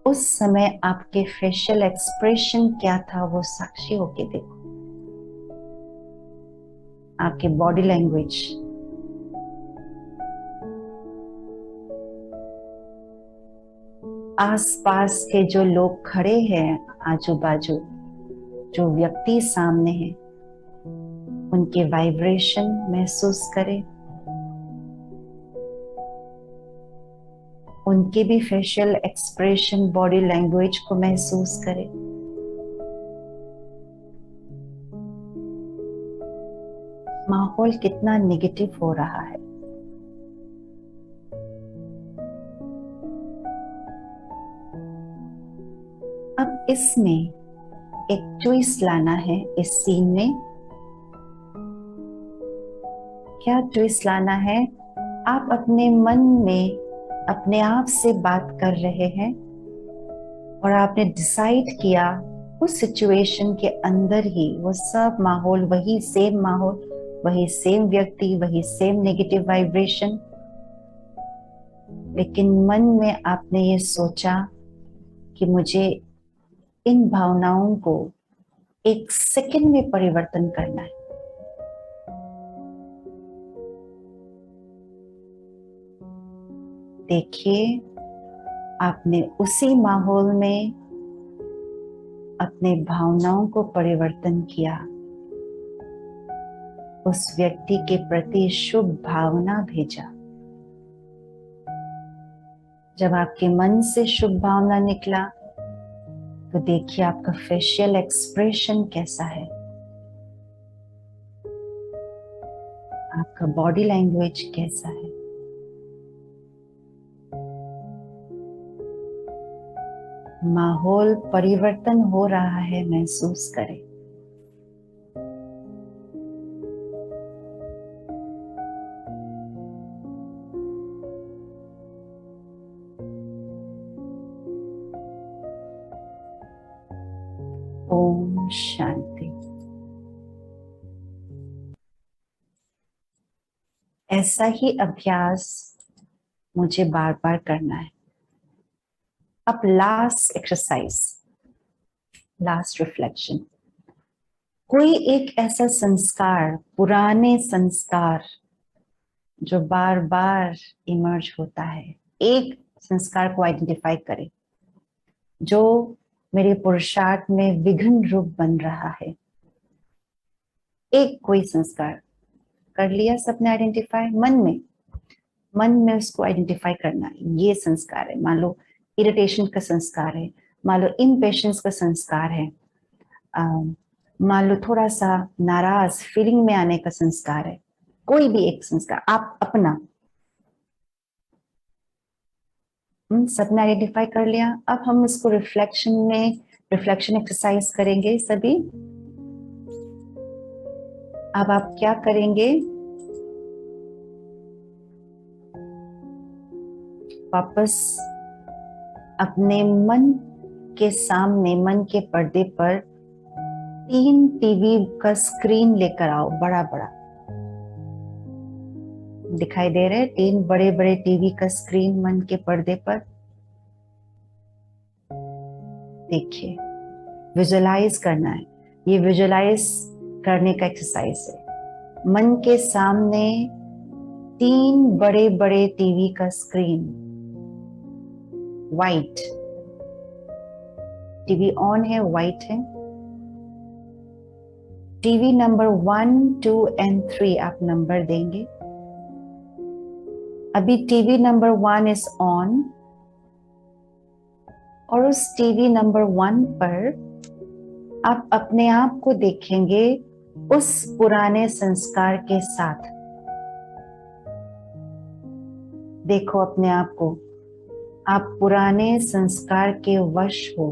उस समय आपके फेशियल एक्सप्रेशन क्या था, वो साक्षी होके देखो। आपके बॉडी लैंग्वेज, आसपास के जो लोग खड़े हैं, आजू बाजू जो व्यक्ति सामने हैं, उनके वाइब्रेशन महसूस करें। उनके भी फेशियल एक्सप्रेशन, बॉडी लैंग्वेज को महसूस करें। माहौल कितना नेगेटिव हो रहा है। अब इसमें एक ट्विस्ट लाना है। इस सीन में क्या ट्विस्ट लाना है? आप अपने मन में अपने आप से बात कर रहे हैं और आपने डिसाइड किया उस सिचुएशन के अंदर ही वो सब माहौल, वही सेम माहौल, वही सेम व्यक्ति, वही सेम नेगेटिव वाइब्रेशन, लेकिन मन में आपने ये सोचा कि मुझे इन भावनाओं को एक सेकंड में परिवर्तन करना है। देखिए, आपने उसी माहौल में अपने भावनाओं को परिवर्तन किया, उस व्यक्ति के प्रति शुभ भावना भेजा, जब आपके मन से शुभ भावना निकला तो देखिए आपका फेशियल एक्सप्रेशन कैसा है, आपका बॉडी लैंग्वेज कैसा है। माहौल परिवर्तन हो रहा है, महसूस करें। ओम शांति। ऐसा ही अभ्यास मुझे बार बार करना है। अब लास्ट एक्सरसाइज, लास्ट रिफ्लेक्शन। कोई एक ऐसा संस्कार, पुराने संस्कार जो बार बार इमर्ज होता है, एक संस्कार को आइडेंटिफाई करें जो मेरे पुरुषार्थ में विघ्न रूप बन रहा है। एक कोई संस्कार कर लिया सबने आइडेंटिफाई, मन में उसको आइडेंटिफाई करना है। ये संस्कार है, मान लो इरिटेशन का संस्कार है, मान लो इम्पेशेंस का संस्कार है, मान लो थोड़ा सा नाराज फीलिंग में आने का संस्कार है। कोई भी एक संस्कार आप अपना सबने आइडेंटिफाई कर लिया। अब हम इसको रिफ्लेक्शन एक्सरसाइज करेंगे सभी। अब आप क्या करेंगे, वापस अपने मन के सामने, मन के पर्दे पर 3 टीवी का स्क्रीन लेकर आओ, बड़ा बड़ा दिखाई दे रहे, 3 बड़े बड़े टीवी का स्क्रीन मन के पर्दे पर देखिए। विजुअलाइज करना है, ये विजुअलाइज करने का एक्सरसाइज है। मन के सामने 3 बड़े बड़े टीवी का स्क्रीन, वाइट टीवी ऑन है, वाइट है। टीवी नंबर 1, 2 and 3 आप नंबर देंगे। अभी टीवी नंबर 1 इज ऑन और उस टीवी नंबर 1 पर आप अपने आप को देखेंगे उस पुराने संस्कार के साथ। देखो अपने आप को, आप पुराने संस्कार के वश हो,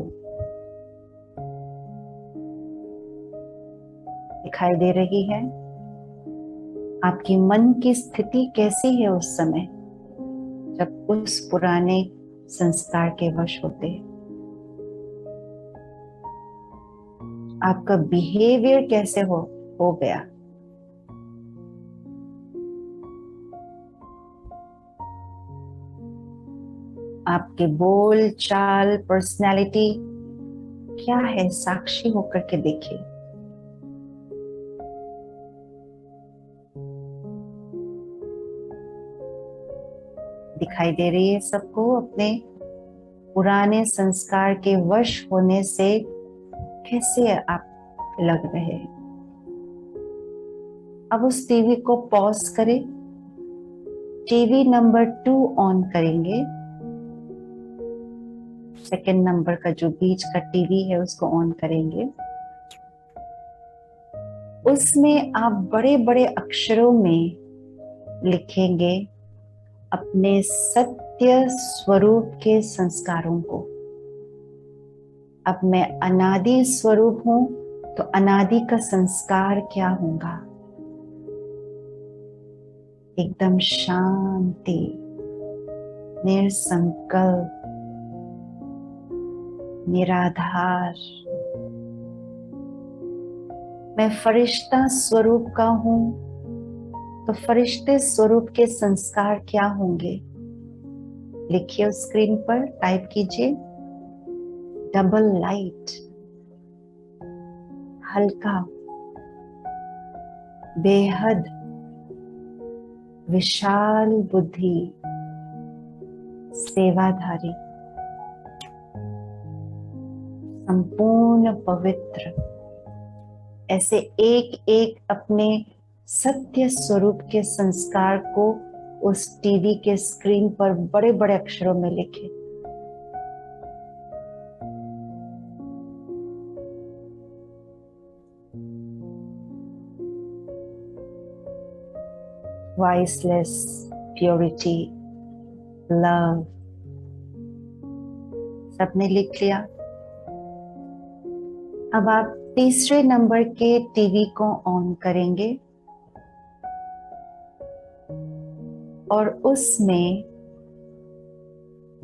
दिखाई दे रही है। आपकी मन की स्थिति कैसी है उस समय जब उस पुराने संस्कार के वश होते हैं। आपका बिहेवियर कैसे हो गया। आपके बोल चाल, पर्सनैलिटी क्या है, साक्षी होकर के देखिए। दिखाई दे रही है सबको अपने पुराने संस्कार के वश होने से कैसे आप लग रहे हैं। अब उस टीवी को पॉज करें, टीवी नंबर 2 ऑन करेंगे। सेकंड नंबर का जो बीच का टीवी है उसको ऑन करेंगे। उसमें आप बड़े बड़े अक्षरों में लिखेंगे अपने सत्य स्वरूप के संस्कारों को। अब मैं अनादि स्वरूप हूं तो अनादि का संस्कार क्या होगा। एकदम शांति, निरसंकल्प, निराधार। मैं फरिश्ता स्वरूप का हूं तो फरिश्ते स्वरूप के संस्कार क्या होंगे। लिखिए उस स्क्रीन पर, टाइप कीजिए। डबल लाइट, हल्का, बेहद विशाल बुद्धि, सेवाधारी, संपूर्ण पवित्र। ऐसे एक एक अपने सत्य स्वरूप के संस्कार को उस टीवी के स्क्रीन पर बड़े बड़े अक्षरों में लिखे। Viceless, purity, love, सबने लिख लिया। अब आप तीसरे नंबर के टीवी को ऑन करेंगे और उसमें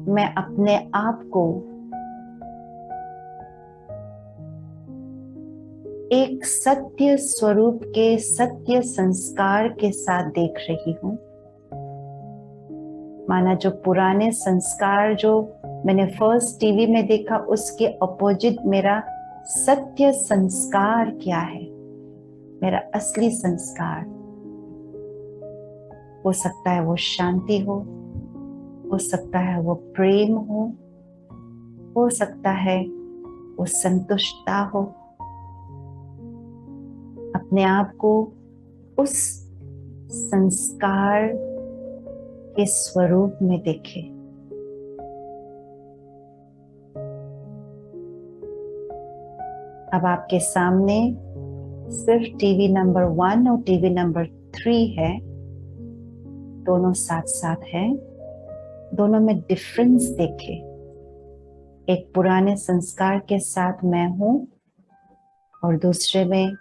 मैं अपने आप को एक सत्य स्वरूप के सत्य संस्कार के साथ देख रही हूं। माना जो पुराने संस्कार जो मैंने फर्स्ट टीवी में देखा, उसके अपोजिट मेरा सत्य संस्कार क्या है, मेरा असली संस्कार। हो सकता है वो शांति हो सकता है वो प्रेम हो सकता है वो संतुष्टता हो। अपने आप को उस संस्कार के स्वरूप में देखें। अब आपके सामने सिर्फ टीवी नंबर 1 और टीवी नंबर 3 है, दोनों साथ साथ हैं। दोनों में डिफरेंस देखें। एक पुराने संस्कार के साथ मैं हूं और दूसरे में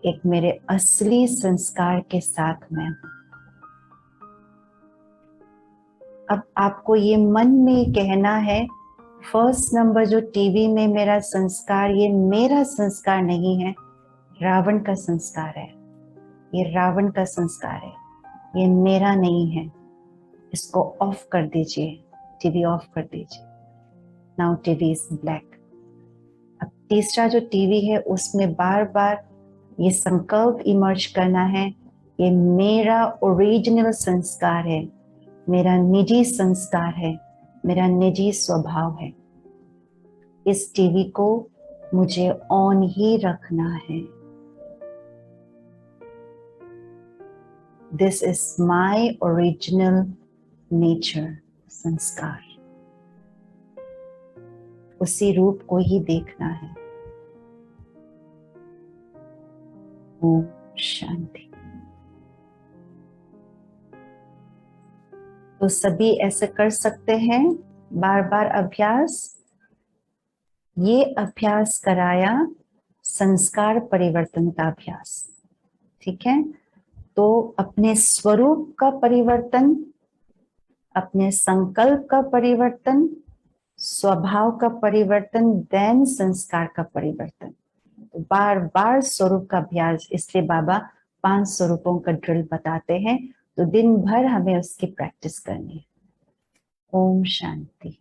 एक मेरे असली संस्कार के साथ मैं हूं। अब आपको ये मन में कहना है, फर्स्ट नंबर जो टीवी में मेरा संस्कार, ये मेरा संस्कार नहीं है, रावण का संस्कार है। ये रावण का संस्कार है, ये मेरा नहीं है। इसको ऑफ कर दीजिए, टीवी ऑफ कर दीजिए। Now TV is black. अब तीसरा जो टीवी है उसमें बार बार ये संकल्प इमर्ज करना है, ये मेरा ओरिजिनल संस्कार है, मेरा निजी संस्कार है, मेरा निजी स्वभाव है। इस टीवी को मुझे ऑन ही रखना है। This is my original nature, संस्कार। उसी रूप को ही देखना है। ओम शांति। तो सभी ऐसे कर सकते हैं, बार बार अभ्यास। ये अभ्यास कराया संस्कार परिवर्तन का अभ्यास, ठीक है। तो अपने स्वरूप का परिवर्तन, अपने संकल्प का परिवर्तन, स्वभाव का परिवर्तन, देन संस्कार का परिवर्तन। तो बार बार स्वरूप का अभ्यास, इसलिए बाबा 5 स्वरूपों का ड्रिल बताते हैं। तो दिन भर हमें उसकी प्रैक्टिस करनी है। ओम शांति।